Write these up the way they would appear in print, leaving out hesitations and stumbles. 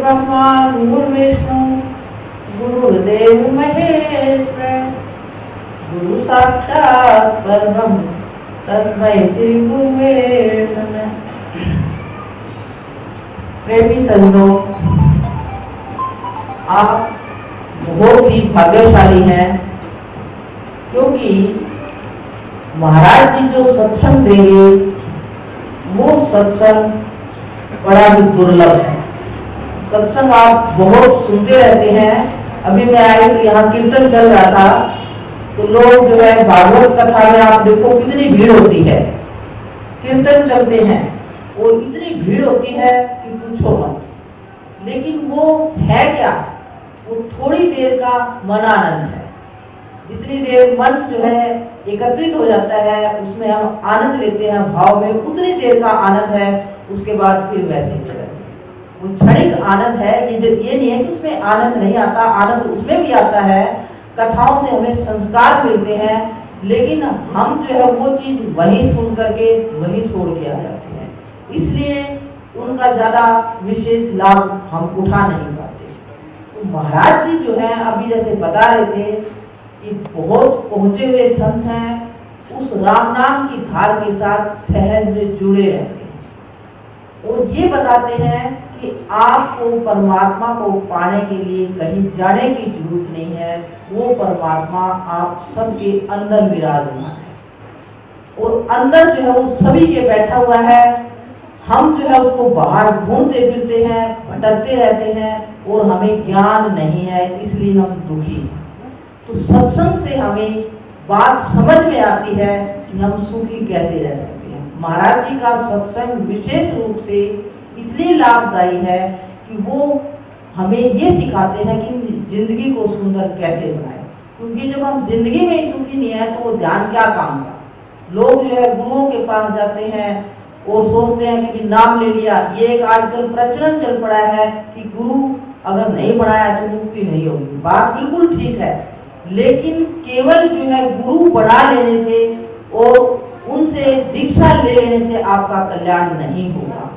ब्रह्मा गुरुर्विष्णु गुरुर्देव महेश्वर गुरु साक्षात् परब्रह्म तस्मै श्री गुरुवे नमः। प्रेमी सज्जनों, आप बहुत ही भाग्यशाली हैं, क्योंकि महाराज जी जो सत्संग देंगे वो सत्संग बड़ा ही दुर्लभ है। सत्संग आप बहुत सुनते रहते हैं। अभी मैं आई तो यहाँ कीर्तन चल रहा था, तो लोग जो है भागवत कथा में आप देखो कितनी भीड़ होती है। कीर्तन चलते हैं और इतनी भीड़ होती है कि पूछो मत। लेकिन वो है क्या? वो थोड़ी देर का मन आनंद है। जितनी देर मन जो है एकत्रित हो जाता है, उसमें हम आनंद लेते हैं भाव में, उतनी देर का आनंद है। उसके बाद फिर वैसे ही वो क्षणिक आनंद है। ये नहीं है कि उसमें आनंद नहीं आता, आनंद उसमें भी आता है। कथाओं से हमें संस्कार मिलते हैं, लेकिन हम जो है वो चीज वही सुन करके वही छोड़ के आ जाते हैं। इसलिए उनका ज्यादा विशेष लाभ हम उठा नहीं पाते। तो महाराज जी जो है अभी जैसे बता रहे थे कि बहुत पहुंचे हुए संत हैं, उस राम नाम की धार के साथ सहज में जुड़े रहते हैं और ये बताते हैं कि आपको परमात्मा को पाने के लिए कहीं जाने की जरूरत नहीं है। वो परमात्मा आप सबके अंदर विराजमान है और अंदर जो है वो सभी के बैठा हुआ है। हम जो है उसको बाहर ढूंढते फिरते हैं, भटकते रहते हैं और हमें ज्ञान नहीं है, इसलिए हम दुखी हैं। तो सत्संग से हमें बात समझ में आती है कि हम सुखी कैसे रह सकते हैं। महाराज जी का सत्संग विशेष रूप से इसलिए लाभदायी है कि वो हमें ये सिखाते हैं कि जिंदगी को सुंदर कैसे बनाए। क्योंकि जब हम जिंदगी में सुखी नहीं है तो वो ध्यान क्या काम का। लोग जो है गुरुओं के पास जाते हैं और सोचते हैं कि नाम ले लिया। ये एक आजकल प्रचलन चल पड़ा है कि गुरु अगर नहीं बनाया तो मुक्ति नहीं होगी। बात बिल्कुल ठीक है, लेकिन केवल जो है गुरु बना लेने से और उनसे दीक्षा ले लेने से आपका कल्याण नहीं होगा।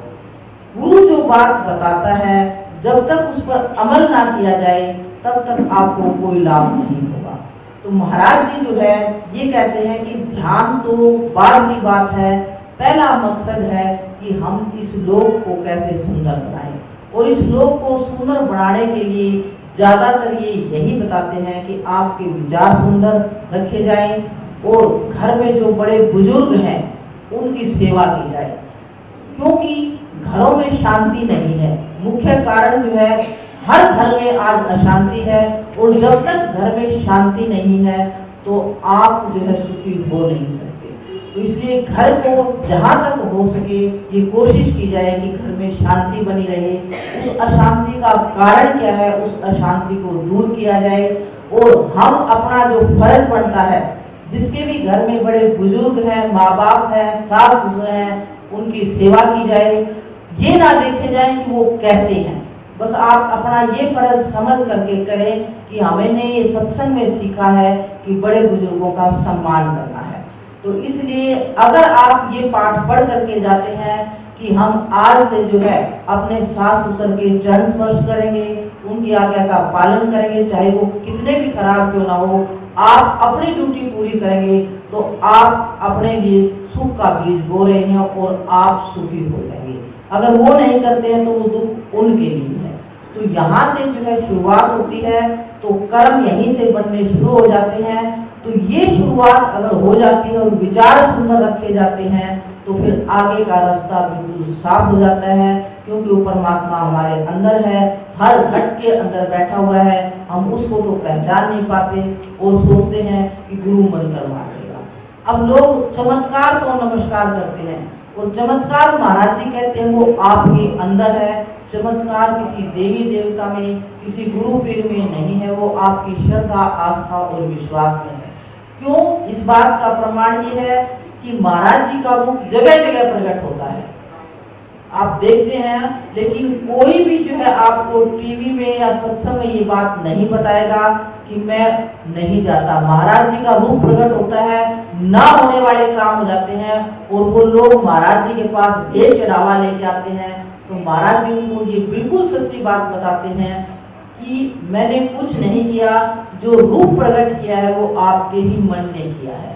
गुरु जो बात बताता है, जब तक उस पर अमल ना किया जाए तब तक आपको कोई लाभ नहीं होगा। तो महाराज जी जो है ये कहते हैं कि ध्यान तो बाद की बात है, पहला मकसद है कि हम इस लोक को कैसे सुंदर बनाएं। और इस लोक को सुंदर बनाने के लिए ज्यादातर ये यही बताते हैं कि आपके विचार सुंदर रखे जाएं और घर में जो बड़े बुजुर्ग हैं उनकी सेवा की जाए। क्योंकि घरों में शांति नहीं है। मुख्य कारण जो है हर घर में आज अशांति है और जब तक घर में शांति नहीं है तो आप जो है सुखी हो नहीं सकते। तो इसलिए घर को जहां तक हो सके ये कोशिश की जाए कि घर में शांति बनी रहे। उस अशांति का कारण क्या है, उस अशांति को दूर किया जाए और हम अपना जो फर्ज बनता है, जिसके भी घर में बड़े बुजुर्ग हैं, माँ बाप हैं, सास ससुर हैं, उनकी सेवा की जाए। ये ना देखे जाए कि वो कैसे हैं, बस आप अपना ये फर्ज समझ करके करें कि हमने ये सत्संग में सीखा है कि बड़े बुजुर्गों का सम्मान करना है। तो इसलिए अगर आप ये पाठ पढ़ करके जाते हैं कि हम आज से जो है अपने सास ससुर के चरण स्पर्श करेंगे, उनकी आज्ञा का पालन करेंगे, चाहे वो कितने भी खराब क्यों ना हो, आप अपनी ड्यूटी पूरी करेंगे तो आप अपने लिए सुख का बीज बो रहे हैं और आप सुखी हो जाएंगे। अगर वो नहीं करते हैं तो वो दुख उनके लिए है। तो यहाँ से जो है शुरुआत होती है, तो कर्म यहीं से बनने शुरू हो जाते हैं। तो ये शुरुआत अगर हो जाती है और विचार सुंदर रखे जाते हैं तो फिर आगे का रास्ता बिल्कुल साफ हो जाता है। क्योंकि वो परमात्मा हमारे अंदर है, हर घट के अंदर बैठा हुआ है। हम उसको तो पहचान नहीं पाते और सोचते हैं कि गुरु मंत्र मार देगा। अब लोग चमत्कार को नमस्कार करते हैं और चमत्कार महाराज जी कहते हैं वो आपके अंदर है। चमत्कार किसी देवी देवता में, किसी गुरु पीर में नहीं है, वो आपकी श्रद्धा, आस्था और विश्वास में है। क्यों? इस बात का प्रमाण ये है कि महाराज जी का रूप जगह जगह प्रकट होता है, आप देखते हैं। लेकिन कोई भी जो है आपको टीवी में या सत्संग में ये बात नहीं बताएगा कि मैं नहीं जाता। महाराज जी का रूप प्रकट होता है, ना होने वाले काम हो जाते हैं और वो लोग महाराज जी के पास भेंट चढ़ावा लेके आते हैं तो महाराज जी उनको ये बिल्कुल सच्ची बात बताते हैं कि मैंने कुछ नहीं किया, जो रूप प्रकट किया है वो आपके ही मन ने किया है।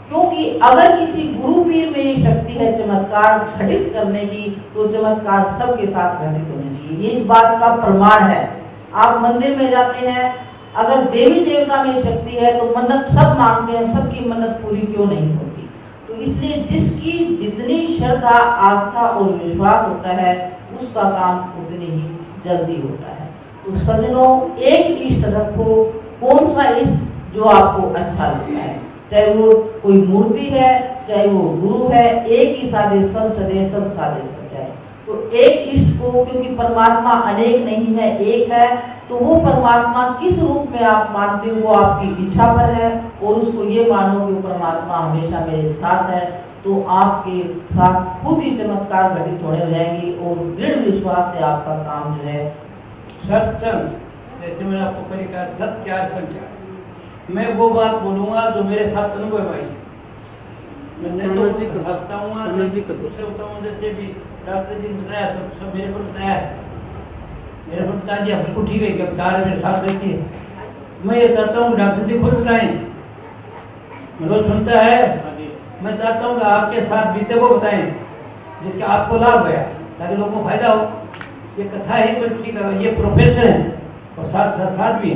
क्योंकि अगर किसी गुरु पीर में ये शक्ति है चमत्कार घटित करने की, तो चमत्कार सबके साथ घटित होने चाहिए। ये इस बात का प्रमाण है। आप मंदिर में जाते हैं, अगर देवी देवता में शक्ति है तो मन्नत सब मांगते हैं, सबकी मन्नत पूरी क्यों नहीं होती? तो इसलिए जिसकी जितनी श्रद्धा, आस्था और विश्वास होता है, उसका काम उतनी ही जल्दी होता है। तो सज्जनों, एक इष्ट रखो। कौन सा इष्ट? जो आपको अच्छा लगता है, चाहे वो कोई मूर्ति है, चाहे वो गुरु है, एक ही साधे सब सदे, सब साधे सब जाए। तो एक इष्ट को, क्योंकि परमात्मा अनेक नहीं है, एक है, तो वो परमात्मा किस रूप में आप मानते हो वो आपकी इच्छा पर है। और उसको ये मानो कि वो परमात्मा हमेशा मेरे साथ है, तो आपके साथ खुद ही चमत्कार घटित होने हो जाएंगे और दृढ़ विश्वास से आपका काम जो है। सत्संग, जैसे मैंने आपको पहले कहा, सत्य क्या संख्या, मैं वो बात बोलूंगा जो मेरे साथ अनुभव आई। मैं तो हंसता हूँ, दूसरे बताऊँ, जैसे भी डॉक्टर जी ने बताया, सब मेरे को बताया है, मेरे को बता दिया, बिल्कुल ठीक है कि अब सारे मेरे साथ रहती है। मैं ये चाहता हूँ डॉक्टर जी खुद बताएं, रोज सुनता है, मैं चाहता हूँ कि आपके साथ बीते को बताएं, जिसका आपको लाभ है, ताकि लोगों को फायदा हो। ये कथा है, ये प्रोफेसर है और साथ साथ साथ भी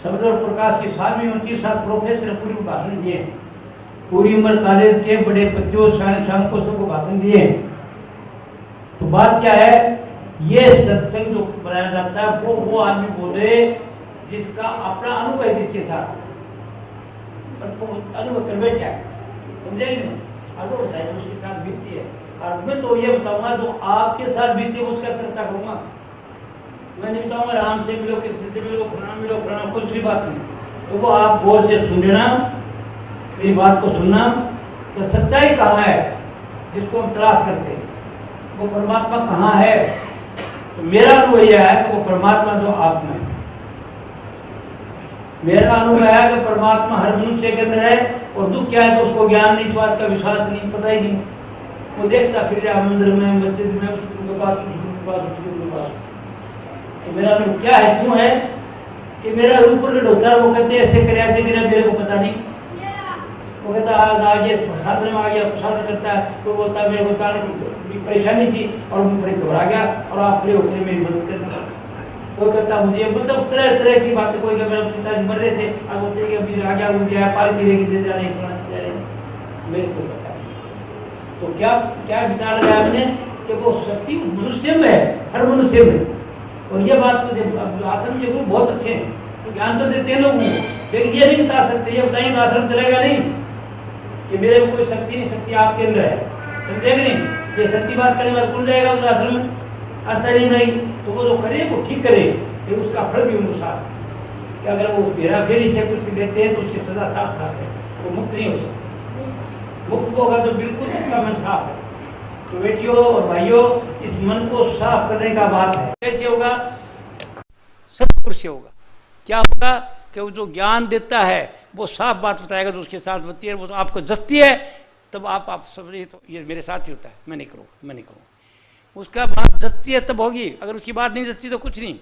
शब्द और प्रकाश की साथ भी उनके साथ प्रोफेसर पूरी भाषण दिए, पूरी उम्र कॉलेज के बड़े बच्चों शाम को सबको भाषण दिए। तो बात क्या है, ये सत्संग जो बनाया जाता है वो आदमी बोले जिसका अपना अनुभव है, जिसके साथ अनुभव कर बैठ जाए, समझे? अनुभव होता है उसके साथ बीतती है। और मैं तो ये बताऊंगा जो आपके साथ बीतती है उसका चर्चा करूंगा। मैं नहीं बताऊंगा राम से मिलो, किसी से मिलो, प्रणाम, कुछ भी बात नहीं। तो वो आप गौर से सुन लेना, मेरी बात को सुनना, तो सच्चाई कहाँ है जिसको हम तलाश करते हैं, वो परमात्मा कहाँ है। तो मेरा अनुभव यह है कि वो परमात्मा जो आत्मा है, मेरा अनुभव है कि परमात्मा हर मनुष्य के अंदर है। और दुख क्या है तो उसको ज्ञान नहीं, इस बात का विश्वास नहीं, पता ही नहीं। वो देखता फिर रहा मंदिर में, मस्जिद में, उसके पास। तो मेरा अनुभव क्या है, क्यों है कि मेरा ऊपर होता है, वो कहते ऐसे करे मेरे को पता नहीं। वो कहता आज ये साधन में आ गया, साधन करता है, तो बोलता मेरे को परेशानी थी और मैं घबरा गया और आप खड़े होकर मेरी मदद करना। कोई कहता मुझे, मतलब तरह तरह की बातें, कोई मेरे पिताजी मर रहे थे, अब बोलते कि अभी आ गया, मुझे पालकी लेके दे जा रहे, मेरे को पता। तो क्या क्या विचार लगाया मैंने कि वो शक्ति मनुष्य में है, हर मनुष्य में। और ये बात तो आश्रम के गुरु बहुत अच्छे हैं, तो ज्ञान तो देते हैं लोगों को, लेकिन ये नहीं बता सकते, ये बताइए तो आश्रम चलेगा नहीं कि मेरे में कोई शक्ति नहीं, शक्ति आपके अंदर है, समझेगा नहीं? ये सच्ची बात करने बाद खुल जाएगा उस आश्रम में, आश्चर्य नहीं। तो वो जो करे वो ठीक करे, फिर उसका फल भी उनको साथ, कि अगर वो हेरा फेरी से कुछ लेते हैं तो उसकी सजा साथ साथ है, वो मुक्त नहीं हो सकता। मुक्त होगा तो बिल्कुल उसका मन साफ है। तो बेटियों और भाइयों, इस मन को साफ करने का बात है। कैसे होगा? सत्पुरुष से होगा। क्या होगा कि वो जो ज्ञान देता है वो साफ बात बताएगा, तो उसके साथ होती है, वो तो आपको जस्ती है, तब आप सब तो ये मेरे साथ ही होता है, मैं नहीं करूँगा। उसका बात जस्ती है तब होगी, अगर उसकी बात नहीं जस्ती तो कुछ नहीं।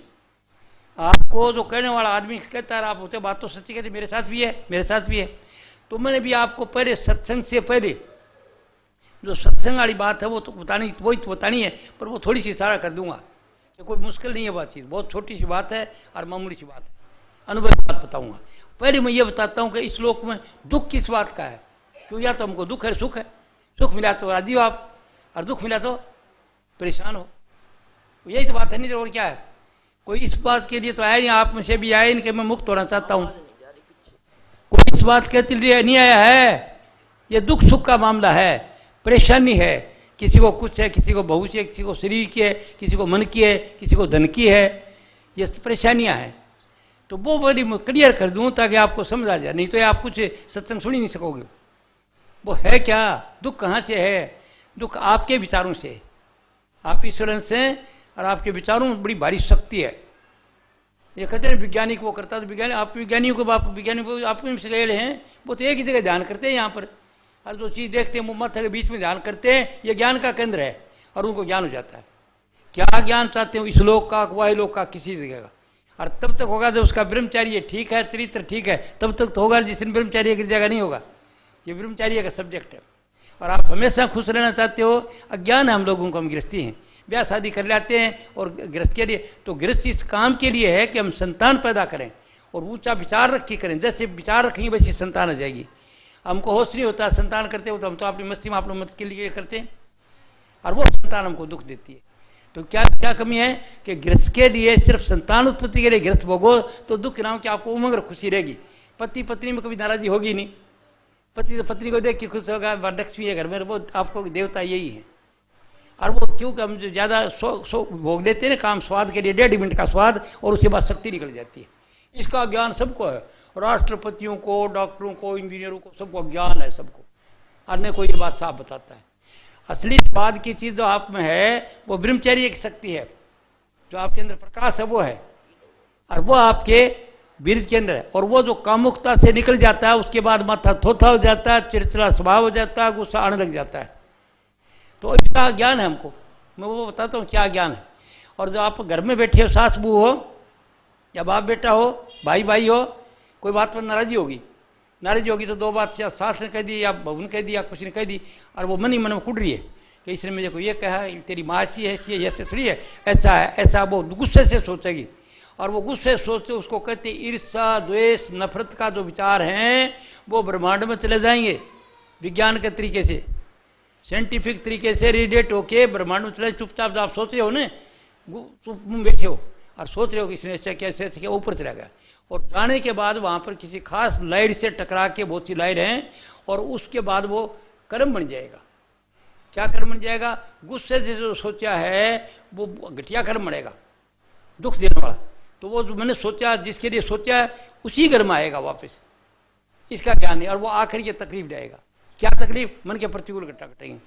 आपको जो कहने वाला आदमी कहता है आप होते बात तो सच्ची कहते, मेरे साथ भी है। तो मैंने भी आपको पहले सत्संग से पहले जो सत्संग वाली बात है वो तो बतानी है, पर वो थोड़ी सी इशारा कर दूंगा कि कोई मुश्किल नहीं है बात, चीज़ बहुत छोटी सी बात है और मामूली सी बात है, अनुभव की बात बताऊंगा। पहले मैं ये बताता हूँ कि इस लोक में दुख किस बात का है, क्यों? या तो हमको दुख है, सुख मिला तो राजी हो आप, और दुख मिला तो परेशान हो, यही तो बात है। नहीं तो और क्या है? कोई इस बात के लिए तो आया नहीं, आप में से भी आए नहीं कि मैं मुक्त होना चाहता हूँ, कोई इस बात के लिए नहीं आया है। ये दुख सुख का मामला है, परेशानी है, किसी को कुछ है, किसी को बहू से, किसी को शरीर की है, किसी को मन की है, किसी को धन की है, ये परेशानियां हैं। तो वो बड़ी क्लियर कर दूं ताकि आपको समझ आ जाए, नहीं तो आप कुछ सत्संग सुन ही नहीं सकोगे। वो है क्या? दुख कहाँ से है? दुख आपके विचारों से, आप ईश्वर से, और आपके विचारों में बड़ी भारी शक्ति है। ये कहते हैं वैज्ञानिक वो करता, तो वैज्ञानिक आप वैज्ञानिक आप से गए हैं, वो तो एक ही जगह ध्यान करते हैं यहाँ पर, और जो चीज़ देखते हैं वो माथा के बीच में ध्यान करते हैं, ये ज्ञान का केंद्र है और उनको ज्ञान हो जाता है। क्या ज्ञान चाहते हो इस लोक का, वह लोक का, किसी जगह का। और तब तक होगा जब उसका ब्रह्मचार्य ठीक है, चरित्र ठीक है, तब तक तो होगा। जिस दिन ब्रह्मचार्य की जगह नहीं होगा। ये ब्रह्मचार्य का सब्जेक्ट है। और आप हमेशा खुश रहना चाहते हो, अज्ञान है हम लोगों को, हम गृहस्थी हैं, ब्याह शादी कर लेते हैं। और गृहस्थ के लिए तो गृहस्थ इस काम के लिए है कि हम संतान पैदा करें और ऊंचा विचार रख के करें। जैसे विचार रखेंगे वैसी संतान आ जाएगी। हमको होश नहीं होता संतान करते हो तो हम तो अपनी मस्ती में आप लोग मत के लिए करते हैं, और वो संतान हमको दुख देती है। तो क्या क्या कमी है कि गृहस्थ के लिए सिर्फ संतान उत्पत्ति के लिए गृहस्थ भोगो तो दुख नाम की आपको उमंग और खुशी रहेगी। पति पत्नी में कभी नाराजी होगी नहीं। पति तो पत्नी को देख के खुश होगा, लक्ष्मी है घर में, वो आपको देवता यही है। और वो क्योंकि हम जो ज़्यादा सो भोग लेते हैं ना काम स्वाद के लिए, 1.5 मिनट का स्वाद, और उसके बाद शक्ति निकल जाती है। इसका ज्ञान सबको है, राष्ट्रपतियों को, डॉक्टरों को, इंजीनियरों को, सबको ज्ञान है सबको। अन्य कोई ये बात साफ बताता है। असली स्वाद की चीज़ जो आप में है वो ब्रह्मचर्य की शक्ति है, जो आपके अंदर प्रकाश है वो है, और वो आपके बीज के अंदर है। और वो जो कामुकता से निकल जाता है उसके बाद माथा थोथा हो जाता है, चिड़चिड़ा स्वभाव हो जाता है, गुस्सा आने लग जाता है। तो इसका ज्ञान है हमको, मैं वो बताता हूँ क्या ज्ञान है। और जो आप घर में बैठे हो, सास बहू हो या बाप बेटा हो, भाई भाई हो, कोई बात पर नाराजी होगी तो दो बात से सास ने कह दी या बहू ने कह दी या कुछ ने कह दी, और वो मन ही मन में कुट रही है कि इसने मुझे को ये कहा, तेरी माँ ऐसी है, ऐसे थोड़ी है, ऐसा है ऐसा, वो गुस्से से सोचेगी। और वो गुस्से सोचते उसको कहते ईर्ष्या, द्वेष, नफरत का जो विचार हैं वो ब्रह्मांड में चले जाएंगे। विज्ञान के तरीके से, साइंटिफिक तरीके से रेडिएट होके ब्रह्मांड में चले। चुपचाप जो आप सोच रहे हो ना, चुप बैठे हो और सोच रहे हो कि इसने ऐसा कैसे क्या, ऊपर चला गया। और जाने के बाद वहाँ पर किसी खास लाइट से टकरा के, बहुत सी लाइट हैं, और उसके बाद वो कर्म बन जाएगा। क्या कर्म बन जाएगा? गुस्से से जो सोचा है वो घटिया कर्म बनेगा, दुख देने वाला। तो वो जो मैंने सोचा, जिसके लिए सोचा है उसी घर में आएगा वापस। इसका ज्ञान है। और वो आखिर की तकलीफ जाएगा। क्या तकलीफ? मन के प्रतिकूल घटना घटेंगे।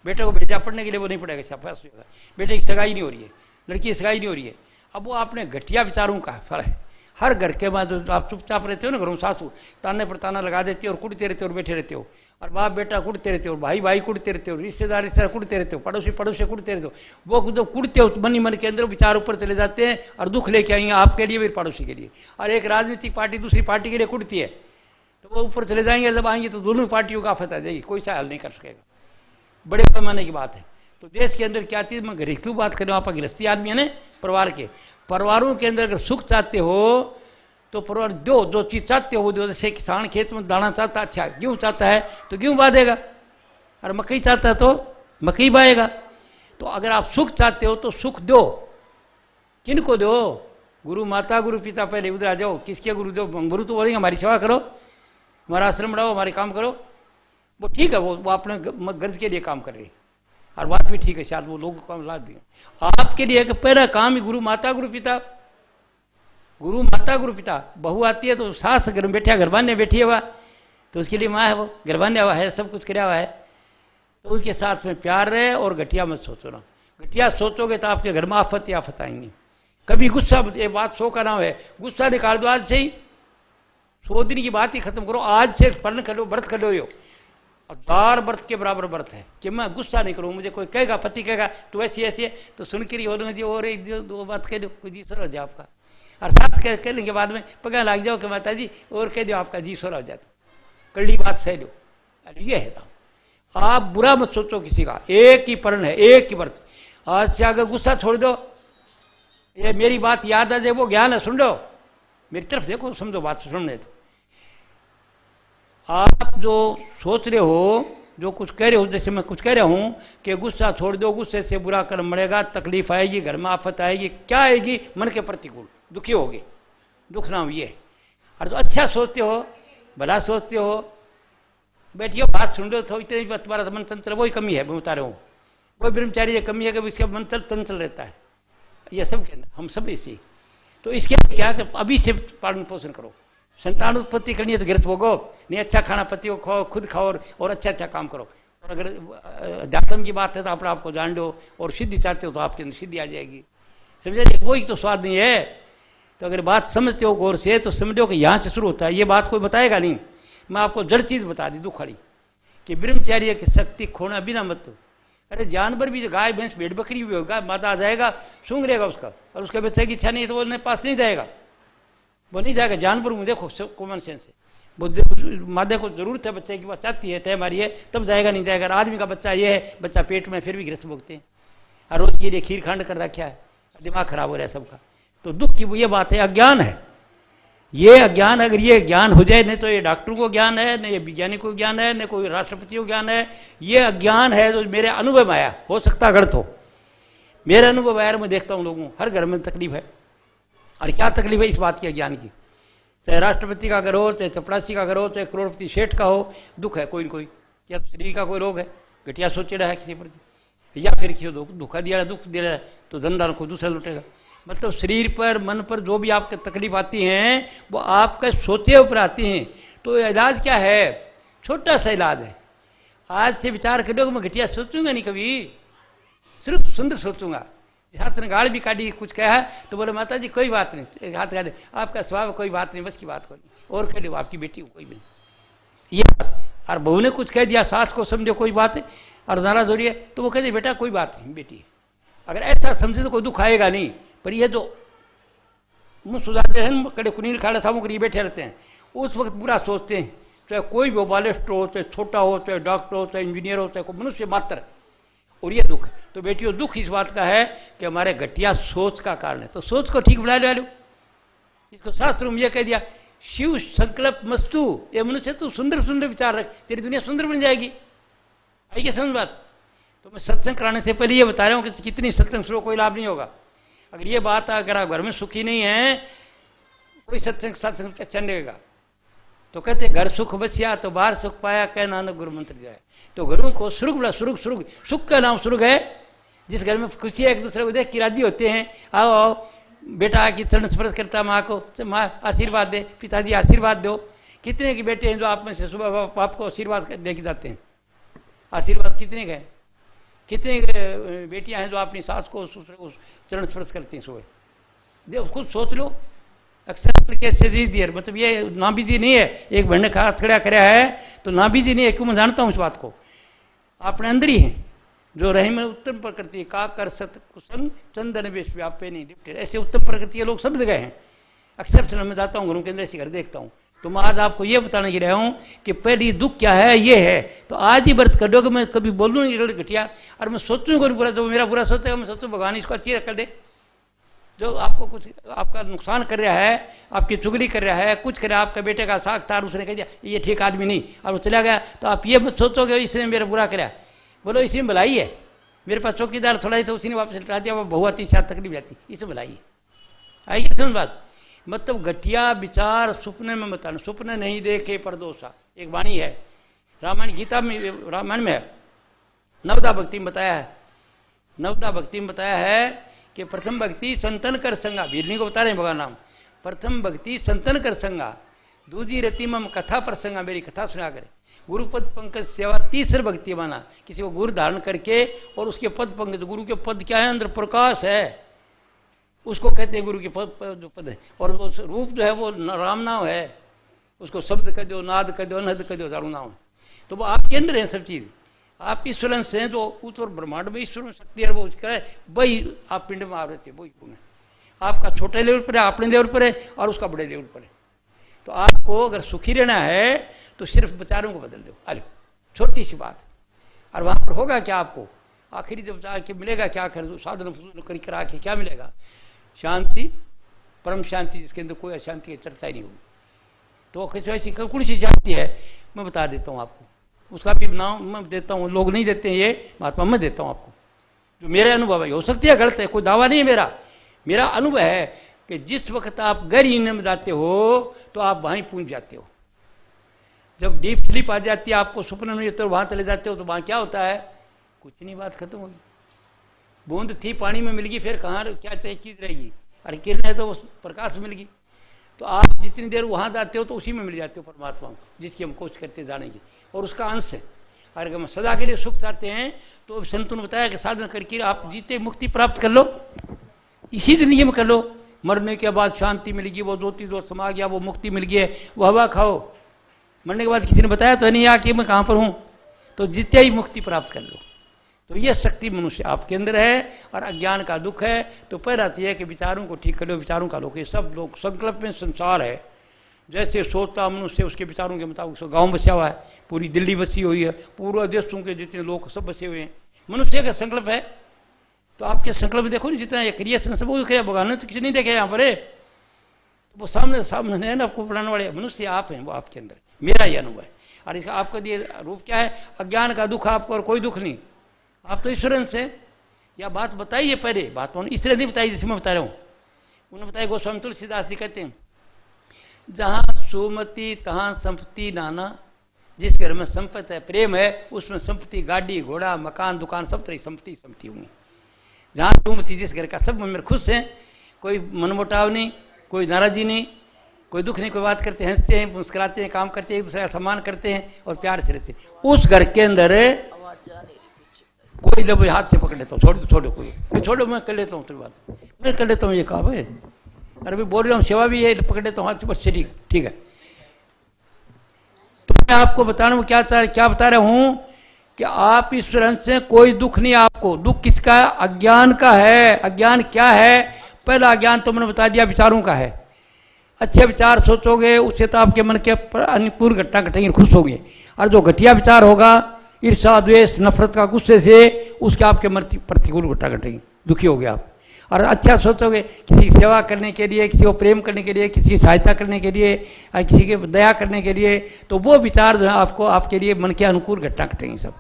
बेटे को भेजा पढ़ने के लिए, वो नहीं पढ़ेगा, शाबाश होगा। बेटे की सगाई नहीं हो रही है, लड़की की सगाई नहीं हो रही है। अब वो आपने घटिया विचारों का फल है। हर घर के बाद जो आप चुपचाप रहते हो ना, घरों सासू ताने पर ताना लगा देती हो और कुटते रहते हो और बैठे रहते हो, और बाप बेटा कुटते रहते हो, भाई भाई कुटते रहते हो, रिश्तेदार कुटते रहते हो, पड़ोसी पड़ोसी कुटते रहते हो। वो जो कुटते हो मन ही मन के अंदर विचार ऊपर चले जाते हैं और दुख लेके आएंगे आपके लिए भी, पड़ोसी के लिए। और एक राजनीतिक पार्टी दूसरी पार्टी के लिए कुटती है तो वो ऊपर चले जाएंगे। जब आएंगे तो दोनों पार्टियों का आफत आ जाएगी, कोई सा हल नहीं कर सकेगा। बड़े पैमाने की बात है। तो देश के अंदर क्या चीज़, मैं घरेलू बात कर रहा हूँ, आप गृहस्थी आदमी है ना, परिवार के, परिवारों के अंदर अगर सुख चाहते हो तो परिवार जो चीज़ चाहते हो वो दो। जैसे किसान खेत में दाना चाहता, अच्छा गेहूँ चाहता है तो गेहूँ बा देगा, और मकई चाहता है तो मकई बाएगा। तो अगर आप सुख चाहते हो तो सुख दो। किन को दो? गुरु माता, गुरु पिता, पहले उधर आ जाओ। किसके गुरु दो? गुरु तो बोलेंगे हमारी सेवा करो, हमारा आश्रम बढ़ाओ, हमारे काम करो। वो ठीक है, वो अपने गर्ज के लिए काम कर रहे हैं, और बात भी ठीक है, शायद वो लोगों का लाभ भी है। आपके लिए कि पहला काम ही गुरु माता, गुरु पिता। गुरु माता, गुरु पिता। बहू आती है तो सास घर में बैठा, घरवाने बैठी हुआ तो उसके लिए माँ है, वो घरवाने हुआ है, सब कुछ कराया हुआ है। तो उसके साथ में प्यार रहे और घटिया मत सोचो ना। घटिया सोचोगे तो आपके घर में आफत ही आफत आएंगी। कभी गुस्सा, ये बात 100 का नाम है, गुस्सा निकाल दो आज से ही। 100 दिन की बात ही खत्म करो, आज से पढ़ कर लो, व्रत कर लो। यो और 4 व्रत के बराबर व्रत है कि मैं गुस्सा नहीं करूँ। मुझे कोई कहेगा, पति कहेगा तो ऐसी ऐसी है तो सुन के ही और एक दो बात कह दो, कोई जी सर हो जाए आपका। और सास कहने के बाद में पगा लग जाओ कि माता जी और कह दो आपका जी सोरा हो जाए, तो कड़ी बात सह लो। अरे ये है, आप बुरा मत सोचो किसी का। एक ही पर्ण है, एक ही व्रत। आज से अगर गुस्सा छोड़ दो, ये मेरी बात याद आ जाए, वो ज्ञान है, सुन लो, मेरी तरफ देखो, समझो बात सुनने दो। आप जो सोच रहे हो, जो कुछ कह रहे हो, जैसे मैं कुछ कह रहा हूँ कि गुस्सा छोड़ दो, गुस्से से बुरा कर्म बढ़ेगा, तकलीफ आएगी, घर में आफत आएगी। क्या आएगी? मन के प्रतिकूल, दुखी होगे। दुख नाम ये। और जो अच्छा सोचते हो, भला सोचते हो, बैठिए बात सुन रहे हो, तो इतनी तुम्हारा मन चंचल, वही कमी है, मैं बता रहा हूँ। वही ब्रह्मचारी कमी है कि इसका मन चंचल रहता है। ये सब के अंदर हम सब इसी। तो इसके क्या कि अभी से पालन पोषण करो। संतान उत्पत्ति करनी है तो गृहस्थ भोगो, नहीं अच्छा खाना पति को खाओ, खुद खाओ और अच्छा अच्छा काम करो। और अगर अध्यात्म की बात है तो अपने आपको जान लो, और सिद्धि चाहते हो तो आपके अंदर सिद्धि आ जाएगी। समझे? कोई तो स्वाद नहीं है। तो अगर बात समझते हो गौर से तो समझो कि यहाँ से शुरू होता है। ये बात कोई बताएगा नहीं, मैं आपको जड़ चीज़ बता दी दुखड़ी कि ब्रह्मचार्य की शक्ति खोना बिना मत अरे जानवर भी, गाय भैंस भेड़ बकरी भी होगा, माता आ जाएगा सूंघ लेगा उसका, और उसके बच्चे की इच्छा नहीं है तो वो पास नहीं जाएगा, वो नहीं जाएगा। जानवर में देखो कॉमन सेंस है, वो मादा को जरूरत है बच्चे की, बात चाहती है, टाइम आ रही है तब जाएगा, नहीं जाएगा। आदमी का बच्चा ये है, बच्चा पेट में फिर भी गृहस्थ भोगते हैं, और रोज के लिए खीर खांड कर रखा है, दिमाग खराब हो रहा है सबका। तो दुख की ये बात है, अज्ञान है ये। अज्ञान, अगर ये ज्ञान हो जाए, नहीं तो ये डॉक्टरों को ज्ञान है, नहीं ये वैज्ञानिक को ज्ञान है, नहीं कोई राष्ट्रपति को ज्ञान है, ये अज्ञान है जो मेरे अनुभव में आया, हो सकता गलत हो, मेरे अनुभव आया, मैं देखता हूँ लोगों हर घर में तकलीफ है। और क्या तकलीफ है इस बात की, अज्ञान की। चाहे राष्ट्रपति का घर हो, चाहे चपरासी का घर हो, चाहे करोड़पति सेठ का हो, दुख है कोई न कोई। या शरीर का कोई रोग है, घटिया सोचे रहा है किसी प्रति, या फिर किसी धोखा दिया, दुख दे रहा है, तो धंधा को दूसरा लुटेगा। मतलब शरीर पर, मन पर जो भी आपको तकलीफ आती हैं वो आपके सोचे ऊपर आती हैं। तो इलाज क्या है? छोटा सा इलाज है। आज से विचार करोगे, मैं घटिया सोचूंगा नहीं कभी, सिर्फ सुंदर सोचूंगा। हाथ ने गाड़ भी काटी, कुछ कहा है तो बोले माता जी कोई बात नहीं, हाथ का दे, आपका स्वभाव कोई बात नहीं, बस की बात कोई नहीं, और कह लो आपकी बेटी को कोई भी नहीं। ये और बहू ने कुछ कह दिया, सास को समझो कोई बात है, और नाराज हो रही है तो वो कहती बेटा कोई बात नहीं, बेटी। अगर ऐसा समझे तो कोई दुख आएगा नहीं। पर ये जो मुँह सुधारते हैं, कड़े कुनील खाड़े सामू करिए बैठे रहते हैं, उस वक्त बुरा सोचते हैं। चाहे कोई भी हो, बालिस्ट हो, चाहे छोटा हो, चाहे डॉक्टर हो, चाहे इंजीनियर हो, चाहे कोई मनुष्य मात्र, और ये दुख है। तो बेटियों दुख इस बात का है कि हमारे घटिया सोच का कारण है। तो सोच को ठीक बना लो। इसको शास्त्रों में यह कह दिया, शिव संकल्प मस्तु, ये मनुष्य तू सुंदर सुंदर विचार रख, तेरी दुनिया सुंदर बन जाएगी। आइए समझ बात। तो मैं सत्संग कराने से पहले ये बता रहा हूँ कि कितनी सत्संग सुनो कोई लाभ नहीं होगा। अगर ये बात, अगर आप घर में सुखी नहीं है, कोई सत्संग अच्छा नहीं लगेगा। तो कहते घर सुख बसिया तो बाहर सुख पाया, कह नानक गुरु मंत्र जाए। तो घरों को सुर्ग बड़ा, सुर्ग सुर्ग, सुख का नाम सुर्ग है। जिस घर में खुशी है, एक दूसरे को देख के राजी होते हैं, आओ आओ बेटा की चरण स्पर्श करता, माँ को, माँ आशीर्वाद दे, पिताजी आशीर्वाद दो। कितने के बेटे हैं जो आप में से सुबह बाप को आशीर्वाद लेके जाते हैं? आशीर्वाद कितने के हैं? कितने बेटियां हैं जो अपनी सास को, ससुर को चरण स्पर्श करती हैं सुबह? देखो खुद सोच लो। अक्सर कैसे जी दियर, मतलब ये नाबीजी नहीं है, एक बहन ने हाथ खड़ा कराया है तो नाबीजी नहीं है, क्यों? मैं जानता हूँ इस बात को, अपने अंदर ही है। जो रही में उत्तम प्रकृति का कर सत कुशन चंदन वेश व्यापे नहीं लिपटे, ऐसे उत्तम प्रकृति के लोग समझ गए हैं। अक्सर मैं जाता हूँ गुरु के अंदर, ऐसे घर देखता हूँ। तो मैं आज आपको ये बताने की रहा हूँ कि पहली दुख क्या है, ये है। तो आज ही व्रत कर दो कि मैं कभी बोलूँ नहीं घटिया, और मैं सोचूँ कोई बुरा, जो मेरा बुरा सोचेगा मैं सोचूँ भगवान इसको अच्छी रख कर दे। जो आपको कुछ आपका नुकसान कर रहा है, आपकी चुगली कर रहा है, कुछ कर रहा है, आपका बेटे का साख तार उसने कह दिया ये ठीक आदमी नहीं, और वो चला गया, तो आप ये मत सोचोगे इसने मेरा बुरा कराया। बोलो इसमें भलाई है। मेरे पास चौकीदार थोड़ा ही तो उसी ने वापस लौटा दिया, वो बहु आती शायद तकलीफ जाती, इसमें भलाई है। आइए सुन बात। मतलब घटिया विचार सपने में बताना, सपने नहीं देखे परदोषा, एक वाणी है रामायण गीता में, रामायण में है, नवदा भक्ति में बताया है। नवदा भक्ति में बताया है कि प्रथम भक्ति संतन कर संगा, वीरनी को बता रहे हैं भगवान नाम। प्रथम भक्ति संतन कर संगा, दूजी रति मम कथा प्रसंगा, मेरी कथा सुना करे। गुरुपद पंकज सेवा, तीसरी भक्ति माना, किसी को गुरु धारण करके और उसके पद पंकज, गुरु के पद क्या है? अंदर प्रकाश है, उसको कहते हैं गुरु के पद, जो पद है। और वो रूप जो है वो राम नाम है, उसको शब्द कह दो, नाद कह दो, अनहद कह दो, दारू नाम है। तो वो आपके अंदर है सब चीज़। आप ईश्वर से हैं, जो ऊपर ब्रह्मांड में ईश्वर शक्ति है, वो करे वही आप पिंड में आ रहते, वही गुण है। आपका छोटे लेवल पर है, अपने लेवल पर है, और उसका बड़े लेवल पर है। तो आपको अगर सुखी रहना है तो सिर्फ विचारों को बदल दो। अरे छोटी सी बात, और वहाँ पर होगा क्या? आपको आखिरी जब जाके मिलेगा क्या? कर साधन करी करा के क्या मिलेगा? शांति, परम शांति, जिसके अंदर कोई अशांति की चर्चा ही नहीं होगी। तो कैसे ऐसी कौन सी शांति है, मैं बता देता हूँ आपको। उसका भी नाम मैं देता हूँ, लोग नहीं देते हैं, ये महात्मा मैं देता हूँ आपको, जो मेरे अनुभव है। हो सकती है गलत है, कोई दावा नहीं है मेरा, मेरा अनुभव है कि जिस वक्त आप गहरी में जाते हो तो आप वहीं पूंछ जाते हो। जब डीप स्लीप आ जाती है, आपको सपने में तो वहाँ चले जाते हो, तो वहाँ क्या होता है? कुछ नहीं, बात खत्म होगी। बूंद थी पानी में मिल गई, फिर कहाँ क्या चीज़ रहेगी? अरे किरण है तो प्रकाश मिल गई। तो आप जितनी देर वहाँ जाते हो तो उसी में मिल जाते हो परमात्मा को, जिसकी हम कोशिश करते जाने की, और उसका अंश है। अगर हम सदा के लिए सुख चाहते हैं तो संतों ने बताया कि साधन करके आप जीते मुक्ति प्राप्त कर लो, इसी जिंदगी में कर लो। मरने के बाद शांति मिलेगी, वो ज्योति जो समा गया, वो मुक्ति मिल गई, वो हवा खाओ। मरने के बाद किसी ने बताया तो नहीं कि मैं कहाँ पर हूँ, तो जीते ही मुक्ति प्राप्त कर लो। तो ये शक्ति मनुष्य आपके अंदर है और अज्ञान का दुख है। तो पहला तो यह है कि विचारों को ठीक कर लो, विचारों का लोग ये सब लोग संकल्प में संसार है। जैसे सोचता मनुष्य उसके विचारों के मुताबिक गांव बसा हुआ है, पूरी दिल्ली बसी हुई है, पूरे देशों के जितने लोग सब बसे हुए हैं, मनुष्य का संकल्प है। तो आपके संकल्प में देखो ना, जितना ये क्रिएशन सब वो किया, भगवान ने तो किसी नहीं देखे यहाँ पर, वो सामने सामने है ना, आपको बनाने वाले मनुष्य आप हैं, वो आपके अंदर, मेरा ये अनुभव है। और इसका आपका दिए रूप क्या है? अज्ञान का दुख आपको, और कोई दुख नहीं। आप तो ईश्वर से या बात बताइए, पहले बात उन्होंने इसलिए नहीं बताई जिसे मैं बता रहा हूँ। उन्होंने बताया, गोस्वामी तुलसीदास जी कहते हैं, जहाँ सुमति तहाँ संपत्ति नाना, जिस घर में संपत्ति है, प्रेम है, उसमें संपत्ति, गाड़ी घोड़ा मकान दुकान सब तरह संपत्ति संपत्ति होंगी। जहाँ सुमति, जिस घर का सब में खुश हैं, कोई मनमुटाव नहीं, कोई नाराजी नहीं, कोई दुख नहीं, कोई बात करते हैं, हंसते हैं, मुस्कुराते हैं, काम करते हैं, एक दूसरे का सम्मान करते हैं और प्यार से रहते हैं, उस घर के अंदर कोई लो हाथ से पकड़ लेता हूँ, छोड़ो कोई छोड़ो, मैं कर लेता हूँ, थोड़ी बात मैं कर लेता हूँ, ये काम है। अरे भाई बोल रहा हूँ, सेवा भी है, पकड़ लेता हूँ हाथ से, बस ठीक है। तो मैं आपको बता रहा हूँ क्या बता रहा हूँ कि आप ईश्वर अंश से कोई दुख नहीं आपको। दुख किसका है? अज्ञान का है। अज्ञान क्या है? पहला अज्ञान तो मैंने बता दिया, विचारों का है। अच्छे विचार सोचोगे उससे तो आपके मन के अनुकूल घटना घटेंगी, खुश होगे। और जो घटिया विचार होगा, ईर्षा द्वेष नफरत का गुस्से से, उसके आपके मन प्रतिकूल घटना घटेंगी, दुखी हो गए आप। और अच्छा सोचोगे किसी की सेवा करने के लिए, किसी को प्रेम करने के लिए, किसी की सहायता करने के लिए, किसी की दया करने के लिए, तो वो विचार जो है आपको, आपके लिए मन के अनुकूल घटना घटेंगी सब।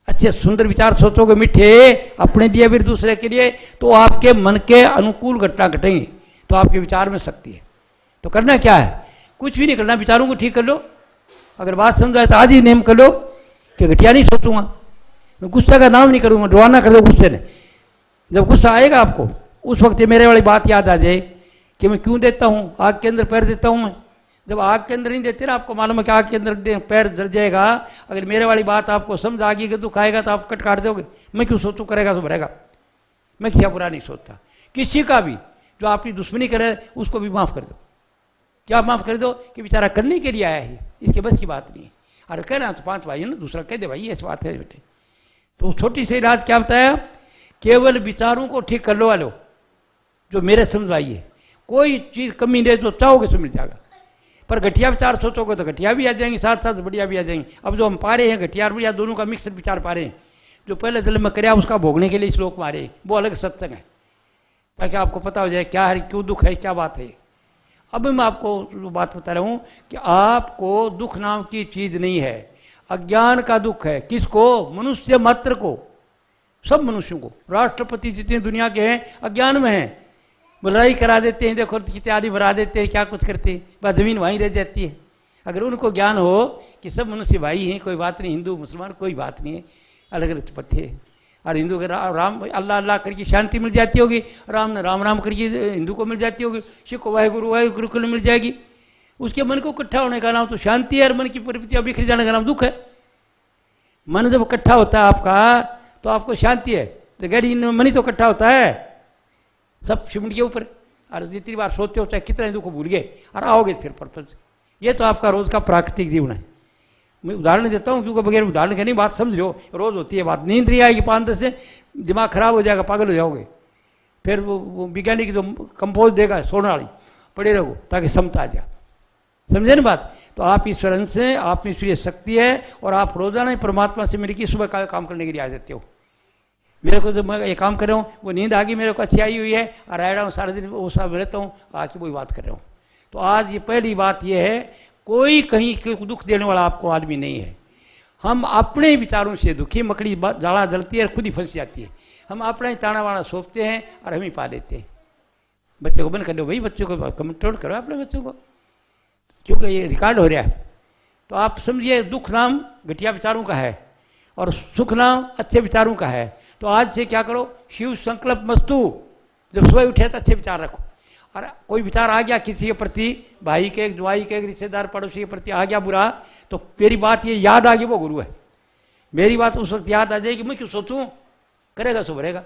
अच्छे सुंदर विचार सोचोगे, मीठे, अपने लिए भी दूसरे के लिए, तो आपके मन के अनुकूल घटना घटेंगी। तो आपके विचार में शक्ति है। तो करना क्या है? कुछ भी नहीं करना, विचारों को ठीक कर लो। अगर बात समझाए तो आज ही नेम कर लो कि घटिया नहीं सोचूंगा, मैं गुस्सा का नाम नहीं करूंगा, डुआना कर दो गुस्से ने। जब गुस्सा आएगा आपको, उस वक्त मेरे वाली बात याद आ जाए कि मैं क्यों देता हूँ, आग के अंदर पैर देता हूँ मैं। जब आग के अंदर नहीं देते ना, आपको मालूम है कि आग के अंदर पैर जल जाएगा। अगर मेरे वाली बात आपको समझ आ गई कि दुख आएगा तो आप कट काट दोगे। मैं क्यों सोचूं, करेगा तो भरेगा। मैं किसी का बुरा नहीं सोचता, किसी का भी। जो आपकी दुश्मनी करे उसको भी माफ़ कर दो। क्या माफ़ कर दो कि बेचारा करने के लिए आया है, इसके बस की बात नहीं है। अरे कहना तो 5 भाई है ना, दूसरा कह दे भाई ऐसी बात है बेटे। तो छोटी सी राज क्या बताया? केवल विचारों को ठीक कर लो वालो, जो मेरे समझ आई है। कोई चीज़ कमी नहीं, जो चाहोगे सो मिल जाएगा। पर घटिया विचार सोचोगे तो घटिया भी आ जाएंगे, साथ साथ बढ़िया भी आ जाएंगे। अब जो हम पा रहे हैं घटिया और बढ़िया दोनों का मिक्सर विचार पा रहे हैं, जो पहले जन्म में कराया उसका भोगने के लिए श्लोक मारे, वो अलग सत्संग है, ताकि आपको पता हो जाए क्या है, क्यों दुख है, क्या बात है। अब मैं आपको बात बता रहा हूँ कि आपको दुख नाम की चीज़ नहीं है, अज्ञान का दुख है। किसको? मनुष्य मात्र को, सब मनुष्यों को। राष्ट्रपति जितने दुनिया के हैं अज्ञान में हैं, लड़ाई करा देते हैं, देखो इत्यादि भरा देते हैं, क्या कुछ करते हैं, बस जमीन वहीं रह जाती है। अगर उनको ज्ञान हो कि सब मनुष्य भाई हैं, कोई बात नहीं, हिंदू मुसलमान कोई बात नहीं है, अलग अलग पत्ते हैं। और हिंदू के राम अल्लाह अल्लाह करके शांति मिल जाती होगी, राम ने राम राम करके हिंदू को मिल जाती होगी, सिख को वाहेगुरु वाहेगुरु को मिल जाएगी। उसके मन को इकट्ठा होने का नाम तो शांति है, और मन की प्रवृत्तियाँ बिखर जाने का नाम दुख है। मन जब इकट्ठा होता है आपका तो आपको शांति है। तो गैर मन ही तो इकट्ठा होता है, सब सिमट के ऊपर। और जितनी बार सोचते हो चाहे कितने दुख भूल गए और आओगे फिर पर्पज। ये तो आपका रोज़ का प्राकृतिक जीवन है। मैं उदाहरण देता हूँ क्योंकि बगैर उदाहरण के नहीं बात समझ लो, रोज़ होती है बात। नींद नहीं आएगी 5-10 दिन, दिमाग खराब हो जाएगा, पागल हो जाओगे। फिर वो वैज्ञानिक जो कंपोज देगा सोने वाली पड़े रहो ताकि समता आ जाए। समझे ना बात? तो आप ईश्वर अंश से, आप में ईश्वरीय शक्ति है, और आप रोजाना परमात्मा से मिलकर सुबह का काम करने के लिए आ जाते हो। मेरे को जब मैं ये काम कर रहा हूँ, वो नींद आ गई, मेरे को अच्छी आई हुई है, और रह रहा हूँ सारा दिन, वो सब रहता हूँ, आके वही बात कर रहा हूँ। तो आज ये पहली बात ये है, कोई कहीं दुख देने वाला आपको आदमी नहीं है। हम अपने विचारों से दुखी, मकड़ी जाड़ा जलती है और खुद ही फंस जाती है। हम अपना ही ताना वाना सोचते हैं और हम ही पा लेते हैं। बच्चों को बंद कर लो भाई, बच्चों को कंट्रोल करो अपने बच्चों को, क्योंकि ये रिकॉर्ड हो रहा है। तो आप समझिए, दुख नाम घटिया विचारों का है और सुख नाम अच्छे विचारों का है। तो आज से क्या करो, शिव संकल्प मस्तु, जब सुबह उठे तो अच्छे विचार रखो। और कोई विचार आ गया किसी के प्रति, भाई के, जुआई के, रिश्तेदार पड़ोसी के प्रति आ गया बुरा, तो मेरी बात ये याद आ गई, वो गुरु है। मेरी बात उस वक्त याद आ जाएगी, मैं क्यों सोचूं, करेगा सो भरेगा,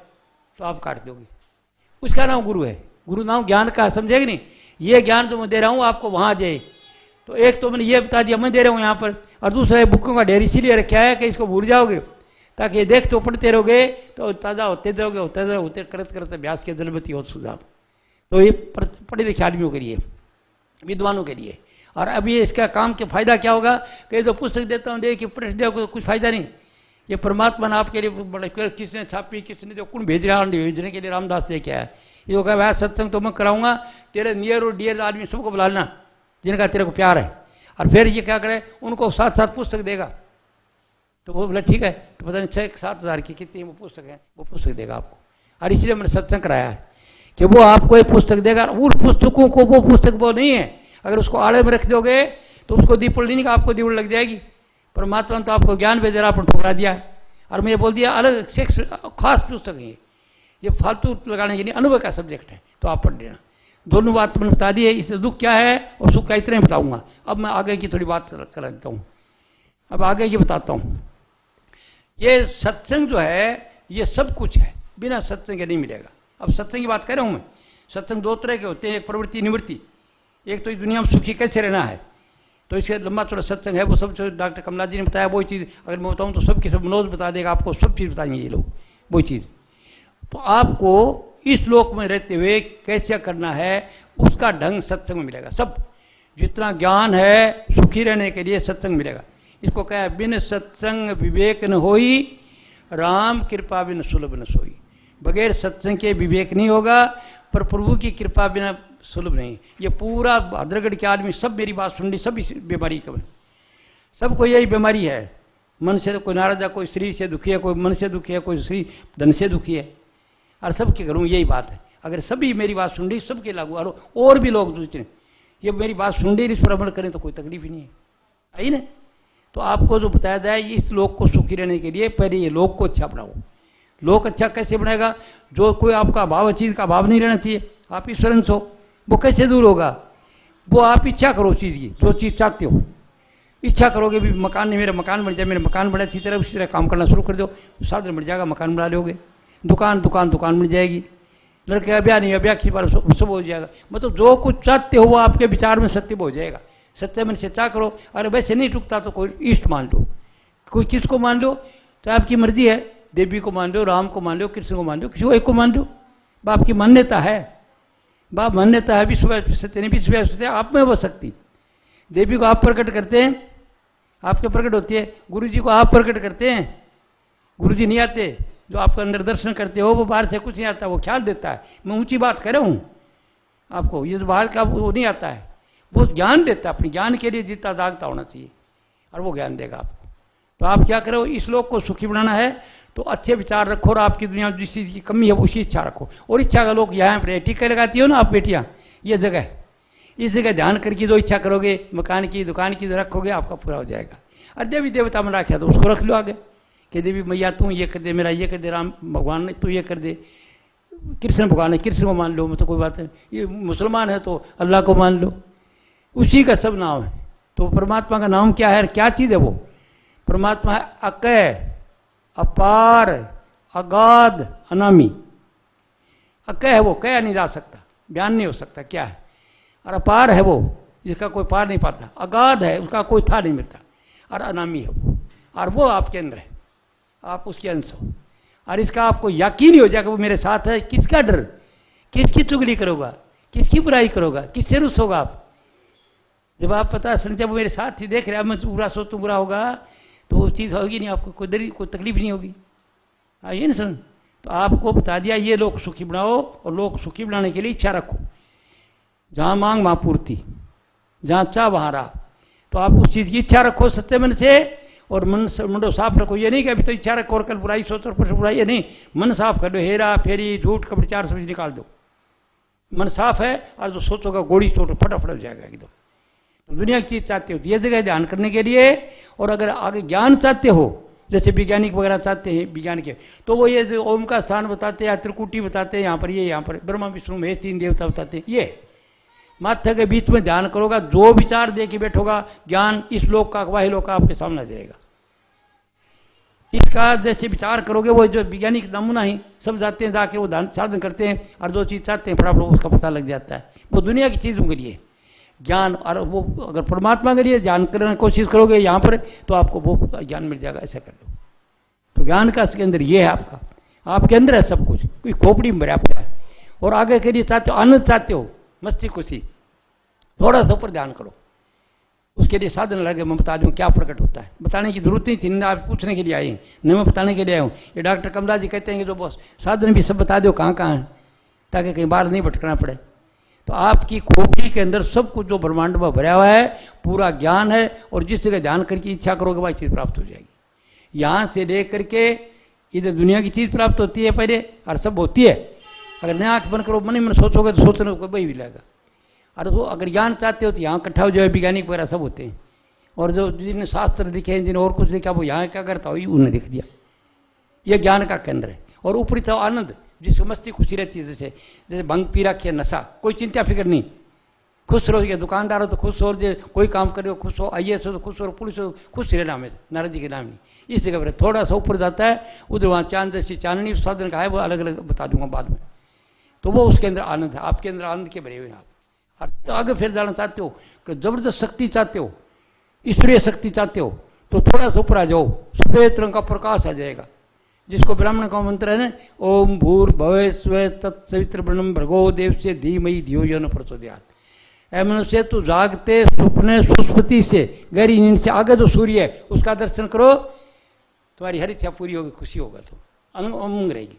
तो आप काट दोगे। उसका नाम गुरु है। गुरु नाम ज्ञान का, समझेगी नहीं? ये ज्ञान जो मैं दे रहा हूँ आपको वहाँ आ जाए। तो एक तो मैंने ये बता दिया मैं दे रहा हूँ यहाँ पर, और दूसरा बुकों का ढेर इसीलिए रखा है कि इसको भूल जाओगे ताकि ये देखते पढ़ते रहोगे तो ताज़ा होते रहोगे, होते करते करते अभ्यास के जलमती हो सुझाव। तो ये पढ़े लिखे आदमियों के लिए, विद्वानों के लिए। और अब ये इसका काम के फायदा क्या होगा कि जो पुस्तक देता हूँ दे कि पढ़ दे को कुछ फायदा नहीं। ये परमात्मा ने आपके लिए बड़े किसने छापी, किसने जो कौन भेज रहा है, भेजने के लिए रामदास लेके आया। ये कहा भाई सत्संग तो मैं कराऊंगा, तेरे नियर और डियर आदमी सबको बुला लेना जिनका तेरे को प्यार है। और फिर ये क्या करे, उनको साथ साथ पुस्तक देगा। तो वो बोला ठीक है, तो पता नहीं 6-7 हज़ार की कितनी वो पुस्तक है, वो पुस्तक देगा आपको। और इसलिए मैंने सत्संग कराया है कि वो आपको एक पुस्तक देगा। उस पुस्तकों को वो पुस्तक वो नहीं है, अगर उसको आड़े में रख दोगे तो उसको दीपड़ नहीं, आपको दीपड़ लग जाएगी। परमात्मा ने तो आपको ज्ञान भेज रहा, आपने ठुकरा दिया है। और मैं बोल दिया अलग खास पुस्तक है ये फालतू लगाने के लिए अनुभव का सब्जेक्ट है, तो आप पढ़ लेना। दोनों बात मैंने बता दी है, इससे दुख क्या है और सुख क्या, इतना ही बताऊंगा। अब मैं आगे की थोड़ी बात कर देता हूँ। अब आगे की बताता हूँ। ये सत्संग जो है ये सब कुछ है, बिना सत्संग के नहीं मिलेगा। अब सत्संग की बात कर रहा हूँ मैं। सत्संग 2 तरह के होते हैं, एक प्रवृत्ति निवृत्ति। एक तो इस दुनिया में सुखी कैसे रहना है, तो इसके लंबा चौड़ा सत्संग है। वो सब डॉक्टर कमला जी ने बताया, वही चीज़ अगर मैं बताऊँ तो सबकी सब मनोज बता देगा आपको, सब चीज़ बताएंगे ये लोग वही चीज़। तो आपको इस लोक में रहते हुए कैसे करना है उसका ढंग सत्संग में मिलेगा। सब जितना ज्ञान है सुखी रहने के लिए सत्संग मिलेगा। इसको क्या है, बिन सत्संग विवेक न होई, राम कृपा बिन सुलभ न सोई। बगैर सत्संग के विवेक नहीं होगा, पर प्रभु की कृपा बिना सुलभ नहीं। ये पूरा भाद्रगढ़ के आदमी सब मेरी बात सुन ली, सब इस बीमारी का, सबको यही बीमारी है। मन से कोई नाराज है, कोई शरीर से दुखी है, कोई मन से दुखी है, कोई शरीर धन से दुखी है। और सबके घरों में यही बात है। अगर सभी मेरी बात सुन ली, सबके लागू और भी लोग दूसरे ये मेरी बात सुन ली, इस पर अमल करें तो कोई तकलीफ ही नहीं है, आई ना। तो आपको जो बताया जाए, इस लोक को सुखी रहने के लिए पहले ये लोक को अच्छा बनाओ। लोक अच्छा कैसे बनाएगा, जो कोई आपका भाव चीज़ का भाव नहीं रहना चाहिए, आप ईश्वरंश हो, वो कैसे दूर होगा। वो आप इच्छा करो चीज़ की, जो चीज़ चाहते हो। इच्छा करोगे भी मकान नहीं, मेरा मकान बन जाए, मेरा मकान बने, अच्छी तरह उसी तरह काम करना शुरू कर दो, साधन बन जाएगा, मकान बना लोगे। दुकान बन जाएगी। लड़के का ब्याह नहीं है, ब्याह की बार सब हो जाएगा। मतलब जो कुछ चाहते हो वो आपके विचार में सत्य हो जाएगा। सच्चे मन से चाह करो। अगर वैसे नहीं टूटता तो कोई इष्ट मान लो, कोई किसको मान लो तो आपकी मर्जी है। देवी को मान लो, राम को मान लो, कृष्ण को मान लो, किसी को एक को मान लो। बाप की मान्यता है, बाप मान्यता है, विश्व सत्य नहीं, विश्व सत्य आप में हो सकती। देवी को आप प्रकट करते हैं, आपके प्रकट होती है। गुरु जी को आप प्रकट करते हैं, गुरु जी नहीं आते। जो आपके अंदर दर्शन करते हो वो बाहर से कुछ नहीं आता, वो ख्याल देता है। मैं ऊंची बात कर रहा हूँ आपको, ये जो बाहर का वो नहीं आता है, वो ज्ञान देता है। अपने ज्ञान के लिए जीता जागता होना चाहिए और वो ज्ञान देगा आपको। तो आप क्या करो, इस लोक को सुखी बनाना है तो अच्छे विचार रखो और आपकी दुनिया में जिस चीज़ की कमी है उसी इच्छा रखो। और इच्छा का लोग यहाँ पर टीका लगाती हो ना आप बेटियाँ, ये जगह, इस जगह ध्यान करके जो इच्छा करोगे मकान की दुकान की जो रखोगे आपका पूरा हो जाएगा। और देवी देवता में रखा तो उसको रख लो आगे कि देवी मैया तू ये कर दे, मेरा ये कर दे, राम भगवान ने तू ये कर दे, कृष्ण भगवान है कृष्ण को मान लो, मतलब कोई बात है। ये मुसलमान है तो अल्लाह को मान लो, उसी का सब नाम है। तो परमात्मा का नाम क्या है, क्या चीज़ है वो? परमात्मा है अकय, अपार, अगाध, अनामी। अकय है वो, कया नहीं जा सकता, बयान नहीं हो सकता क्या है। और अपार है वो जिसका कोई पार नहीं पाता, अगाध है उसका कोई था नहीं मिलता, और अनामी है वो, और वो आपके अंदर है, आप उसके अंश हो। और इसका आपको यकीन ही हो जाएगा वो मेरे साथ है। किसका डर, किसकी चुगली करोगा, किसकी बुराई करोगा, किससे रुस होगा आप? जब आप पता सुन जब वो मेरे साथ ही देख रहे हैं, मैं बुरा सोच तो बुरा होगा, तो वो चीज़ होगी नहीं, आपको कोई डर कोई तकलीफ नहीं होगी। आइए ना सुन, तो आपको बता दिया ये लोग सुखी बनाओ, और लोग सुखी बनाने के लिए इच्छा रखो। जहाँ मांग वहाँ पूर्ति, जहाँ चाह वहाँ राह। तो आप उस चीज़ की इच्छा रखो सच्चे मन से, और मन साफ रखो। ये नहीं कि अभी तो इच्छा रखो और कल बुराई सोचो और परसों बुराई, नहीं, मन साफ कर दो। हेरा फेरी झूठ कपड़ चार समझ निकाल दो। मन साफ है और जो सोचोगा गोड़ी सोचो फटाफट हो जाएगा एकदम। तो दुनिया की चीज़ चाहते हो तो ये जगह ध्यान करने के लिए। और अगर आगे ज्ञान चाहते हो, जैसे वैज्ञानिक वगैरह चाहते हैं विज्ञान के, तो वो ये जो ओम का स्थान बताते हैं, त्रिकुटी बताते हैं, यहाँ पर ये, यहाँ पर ब्रह्मा विष्णु महेश 3 देवता बताते हैं। ये माथे के बीच में ध्यान करोगा, जो विचार दे के बैठोगा ज्ञान इस लोक का वाही लोक का आपके सामने आ जाएगा। इसका जैसे विचार करोगे, वो जो वैज्ञानिक नमूना ही सब जाते हैं, जाके वो साधन करते हैं और जो चीज़ चाहते हैं फटाफट उसका पता लग जाता है। वो दुनिया की चीज़ों के लिए ज्ञान, और वो अगर परमात्मा के लिए ध्यान करने की कोशिश करोगे यहाँ पर, तो आपको वो ज्ञान मिल जाएगा। ऐसा कर दो, तो ज्ञान का इसके अंदर ये है आपका, आपके अंदर है सब कुछ, कोई खोपड़ी में भरा पड़ा है। और आगे के लिए चाहते हो, आनंद चाहते हो, मस्ती खुशी, थोड़ा सा ऊपर ध्यान करो। उसके लिए साधन लगे, मैं बता दूं क्या प्रकट होता है। बताने की जरूरत नहीं थी, न आप पूछने के लिए आए, न मैं बताने के लिए आया हूँ। ये डॉक्टर कमला जी कहते हैं कि जो बॉस साधन भी सब बता दो कहाँ कहाँ है, ताकि कहीं बाहर नहीं भटकना पड़े। तो आपकी खोपड़ी के अंदर सब कुछ जो ब्रह्मांड में भरा हुआ है पूरा ज्ञान है, और जिस जगह ध्यान करके इच्छा करोगे वही चीज़ प्राप्त हो जाएगी। यहाँ से ले करके इधर दुनिया की चीज़ प्राप्त होती है पहले, और सब होती है। अगर नया आँख बंद करो, मन ही मन सोचोगे तो सोचने को वही मिलेगा। और वो अगर ज्ञान चाहते हो तो यहाँ इकट्ठा हो जाए, वैज्ञानिक वगैरह सब होते हैं। और जो जिन्हें शास्त्र दिखे, जिन्हें और कुछ लिखा, वो यहाँ क्या करता हो उन्हें लिख दिया। ये ज्ञान का केंद्र है। और ऊपरी तो आनंद, जिसको मस्ती खुशी रहती है, जैसे जैसे भंग पी रखी है, नशा, कोई चिंता फिक्र नहीं, खुश रहो। ये दुकानदार हो तो खुश हो, जो कोई काम करे हो खुश हो, IAS हो तो खुश हो, पुलिस हो खुश रहना हमेशा, नाराज जी के नाम नहीं। इस जगह पर थोड़ा सा ऊपर जाता है, उधर वहाँ चांद जैसी चांदनी साधन का है, वो अलग अलग बता दूंगा बाद में। तो वो उसके अंदर आनंद है, आपके अंदर आनंद के भरे हुए हैं आप। और तो आगे फिर जाना चाहते हो कि जबरदस्त शक्ति चाहते हो, ईश्वरीय शक्ति चाहते हो, तो थोड़ा सा ऊपर आ जाओ, सफेद रंग का प्रकाश आ जाएगा, जिसको ब्राह्मण का मंत्र है ना, ओम भूर्भुवः स्वः तत्सवितुर्वरेण्यं भर्गो देवस्य धीमहि धियो यो न प्रचोदयात्। ऐ मनुष्य, तू जागते सुपने सुस्पति से, गहरी नींद से आगे जो सूर्य है उसका दर्शन करो, तुम्हारी हर इच्छा पूरी होगी, खुशी होगा, तो अमंग रहेगी।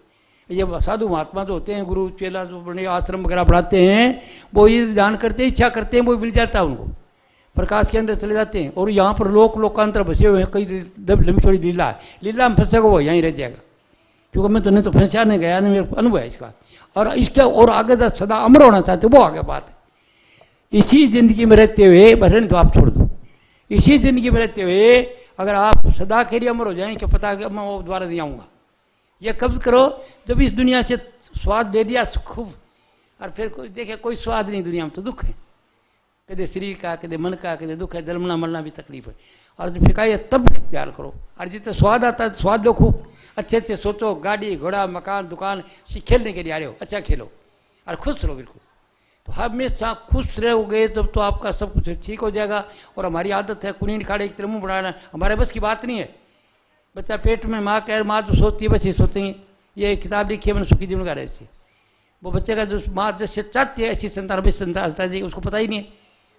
ये साधु महात्मा जो होते हैं, गुरु चेला जो बड़े आश्रम वगैरह बढ़ाते हैं, वो ये ध्यान करते हैं, इच्छा करते हैं, वो मिल जाता है उनको, प्रकाश के अंदर चले जाते हैं। और यहाँ पर लोकांतर बसे हुए हैं, कई लंबी चौड़ी लीला है, लीला में फंसेगा वो यहीं रह जाएगा, क्योंकि मैं तो नहीं तो फंसा नहीं गया, नहीं मेरे अनुभव है इसका। और इसके और आगे जो सदा अमर होना चाहते हो वो आगे बात है। इसी जिंदगी में रहते हुए भजन तो आप छोड़ दो, इसी जिंदगी में रहते हुए अगर आप सदा के लिए अमर हो जाएं कि पता है कि मैं वो दोबारा नहीं आऊँगा, ये कब्ज करो। जब इस दुनिया से स्वाद दे दिया खूब, और फिर कोई देखे कोई स्वाद नहीं दुनिया में, तो दुख है, कदे शरीर का, कदे मन का, कदे दुख है, जन्मना मरना भी तकलीफ है। और जब फिकाई तब ख्याल करो, और जितने स्वाद आता है स्वाद लो खूब, अच्छे अच्छे सोचो, गाड़ी घोड़ा मकान दुकान खेलने के लिए आ रहे हो, अच्छा खेलो और खुश रहो बिल्कुल। तो हमेशा खुश रहोगे तब तो आपका सब कुछ ठीक हो जाएगा। और हमारी आदत है कुनी खाड़े एक तरह मुँह बढ़ाना, हमारे बस की बात नहीं है। बच्चा पेट में माँ कह, माँ जो सोचती है बस ये सोचेंगे। ये किताब लिखी है मैंने सुखी जीवन का रहस्य, वो बच्चे का जो माँ जैसे चाहती है ऐसी संतान बस संतान जी, उसको पता ही नहीं है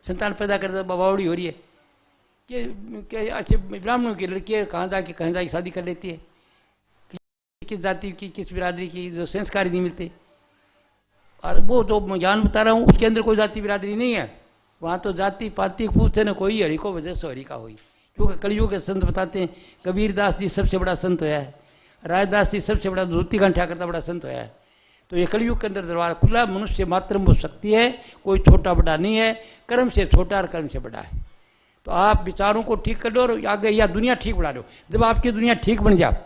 संतान पैदा करता बावड़ी हो रही है कि अच्छे ब्राह्मणों की लड़की कहाँ जाके शादी कर लेती है, किस जाति की किस बिरादरी की, जो संस्कार ही नहीं मिलते। और वो जो मैं ज्ञान बता रहा हूँ उसके अंदर कोई जाति बिरादरी नहीं है, वहाँ तो जाति पाति पूछते न कोई, हरि को वजह से हरि का हुई। क्योंकि कलयुग के संत बताते हैं, कबीरदास जी सबसे बड़ा संत होया है, रायदास जी सबसे बड़ा, धोती घंटा करता बड़ा संत होया है। तो ये कलयुग के अंदर दरबार खुला, मनुष्य मात्र में वो शक्ति है, कोई छोटा बड़ा नहीं है, कर्म से छोटा और कर्म से बड़ा है। तो आप विचारों को ठीक कर लो और आगे या दुनिया ठीक बढ़ा लो। जब आपकी दुनिया ठीक बन जाए,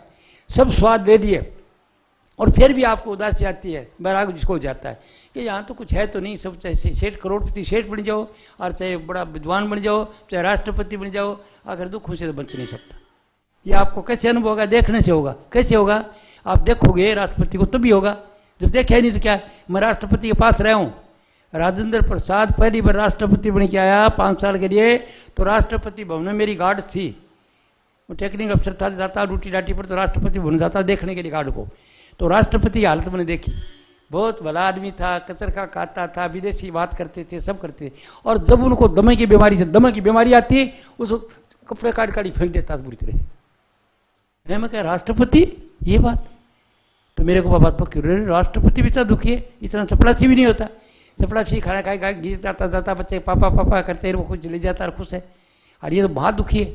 सब स्वाद ले लिए और फिर भी आपको उदासी आती है, बैराग जिसको जाता है कि यहाँ तो कुछ है तो नहीं, सब चाहे सेठ करोड़पति सेठ बन जाओ और चाहे बड़ा विद्वान बन जाओ, चाहे राष्ट्रपति बन जाओ, अगर दुख से तो बच नहीं सकता। ये आपको कैसे अनुभव होगा? देखने से होगा। कैसे होगा? आप देखोगे राष्ट्रपति को तभी होगा, जब देखे नहीं तो क्या। मैं राष्ट्रपति के पास रहा हूँ, राजेंद्र प्रसाद पहली बार राष्ट्रपति बन के आया 5 साल के लिए, तो राष्ट्रपति भवन में मेरी गार्ड थी, वो टेक्निकल अफसर था, जाता ड्यूटी डाटी पर, तो राष्ट्रपति भवन जाता देखने के लिए गार्ड को। तो राष्ट्रपति की हालत मैंने देखी, बहुत भला आदमी था, कचर का खाता था, विदेशी बात करते थे, सब करते थे। और जब उनको दमे की बीमारी से, दमे की बीमारी आती, उसको कपड़े काट काट फेंक देता था बुरी तरह से। मैं क्या राष्ट्रपति, ये बात तो मेरे को बात पक्की, राष्ट्रपति भी इतना दुखी है, इतना चपड़ासी भी नहीं होता। चपड़ासी खाना खाए घी जाता जाता बच्चे पापा पापा करते, वो कुछ ले जाता और खुश है, और ये तो बहुत दुखी है,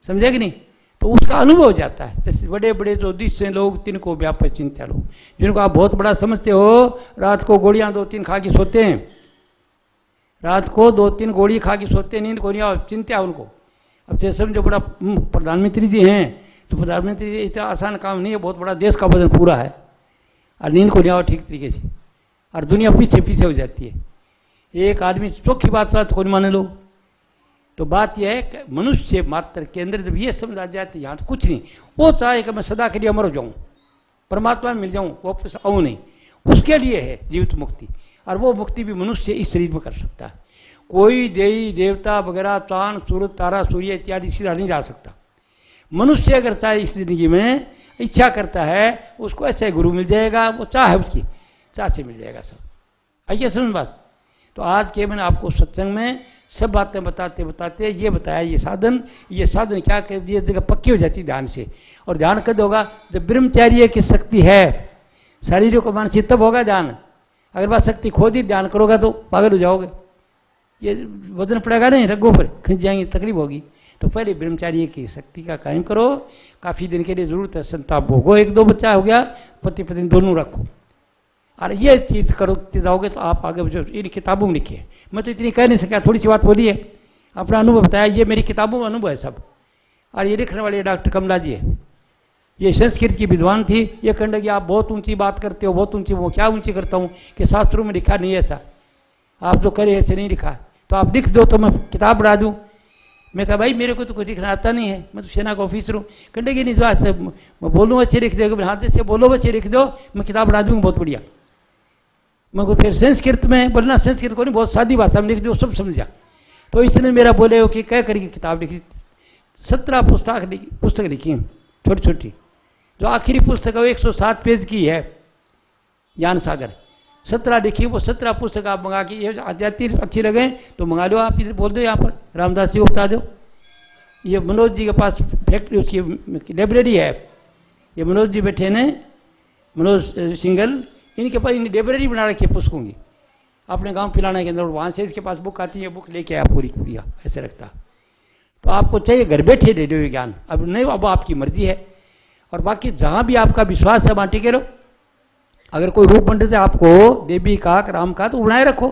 समझे कि नहीं। तो उसका अनुभव हो जाता है। जैसे बड़े बड़े जो दिशे लोग, तिनको व्यापक चिंता लोग, जिनको आप बहुत बड़ा समझते हो, रात को गोलियां 2-3 खा के सोते हैं, रात को 2-3 गोली खा के सोते हैं, नींद को नहीं चिंता उनको। अब जैसे समझो बड़ा प्रधानमंत्री जी हैं, तो प्रधानमंत्री जी इतना आसान काम नहीं है, बहुत बड़ा देश का वजन पूरा है, और नींद को नहीं आओ ठीक तरीके से, और दुनिया पीछे पीछे हो जाती है। एक आदमी चौखी बात को नहीं माने लोग। तो बात यह है कि मनुष्य मात्र के अंदर जब ये समझ आ जाए तो यहाँ तो कुछ नहीं, वो चाहे कि मैं सदा के लिए अमर हो जाऊँ, परमात्मा में मिल जाऊँ, वापस आऊँ नहीं, उसके लिए है जीवित मुक्ति। और वो मुक्ति भी मनुष्य इस शरीर में कर सकता है। कोई देवी देवता वगैरह, चांद सूरज तारा सूर्य इत्यादि सीधा नहीं जा सकता। मनुष्य अगर चाहे इस जिंदगी में इच्छा करता है, उसको ऐसे गुरु मिल जाएगा, वो चाह है उसकी चाह से मिल जाएगा सब। आइए समझ बात। तो आज के मैंने आपको सत्संग में सब बातें बताते बताते ये बताया, ये साधन क्या कर, ये जगह पक्की हो जाती ध्यान से। और ध्यान कब होगा? जब ब्रह्मचार्य की शक्ति है शारीरिक को मानसिक, तब होगा ध्यान। अगर बात शक्ति खो दी, ध्यान करोगा तो पागल हो जाओगे, ये वजन पड़ेगा नहीं, रगों पर खिंच जाएंगे, तकलीफ होगी। तो पहले ब्रह्मचार्य की शक्ति का कायम करो। काफ़ी दिन के लिए ज़रूरत है, संताप भोगो, 1-2 बच्चा हो गया, पति पत्नी दोनों रखो, और ये चीज़ करो जाओगे तो आप आगे जो इन किताबों में लिखिए। मैं तो इतनी कह नहीं सका, थोड़ी सी बात बोली है, अपना अनुभव बताया, ये मेरी किताबों में अनुभव है सब। और ये लिखने वाले डॉक्टर कमला जी है, ये संस्कृत की विद्वान थी। ये कहने कि आप बहुत ऊंची बात करते हो, बहुत ऊंची। वो क्या ऊंची करता हूँ कि शास्त्रों में लिखा नहीं है ऐसा, आप जो करे ऐसे नहीं लिखा, तो आप लिख दो तो मैं किताब बढ़ा दूँ। मैं कहा भाई मेरे को तो कुछ लिखना आता नहीं है, मैं तो सेना का ऑफिसर हूँ। कहने की नहीं, जो आज मैं बोलूँ अच्छे लिख देगा, हाँ जैसे बोलो वैसे लिख दो, मैं किताब बढ़ा दूँगी, बहुत बढ़िया। मैं को फिर संस्कृत में बोलना, संस्कृत को नहीं, बहुत सादी भाषा में लिख दो, सब समझा। तो इसने मेरा बोले हो कि कह करके किताब लिखी, 17 पुस्तक लिखी छोटी छोटी। जो आखिरी पुस्तक है वो 107 पेज की है, ज्ञान सागर। 17 लिखी, वो 17 पुस्तक आप मंगा के, ये आध्यात्मिक अच्छी लगे तो मंगा लो। आप इधर बोल दो, यहाँ पर रामदास जी को बता दो। ये मनोज जी के पास फैक्ट्री, उसकी लाइब्रेरी है, ये मनोज जी बैठे ने, मनोज सिंगल, इनके पास इन्हें लाइब्रेरी बना रखी है पुस्तकों की, अपने गांव पिलाने के अंदर। वहाँ से इसके पास बुक आती है, बुक लेके आया पूरी पूरी ऐसे रखता। तो आपको चाहिए घर बैठे ले लो ज्ञान, अब नहीं, अब आपकी मर्जी है। और बाकी जहाँ भी आपका विश्वास है वहाँ टिके रहो। अगर कोई रूप पंडित है आपको देवी का राम का, तो बनाए रखो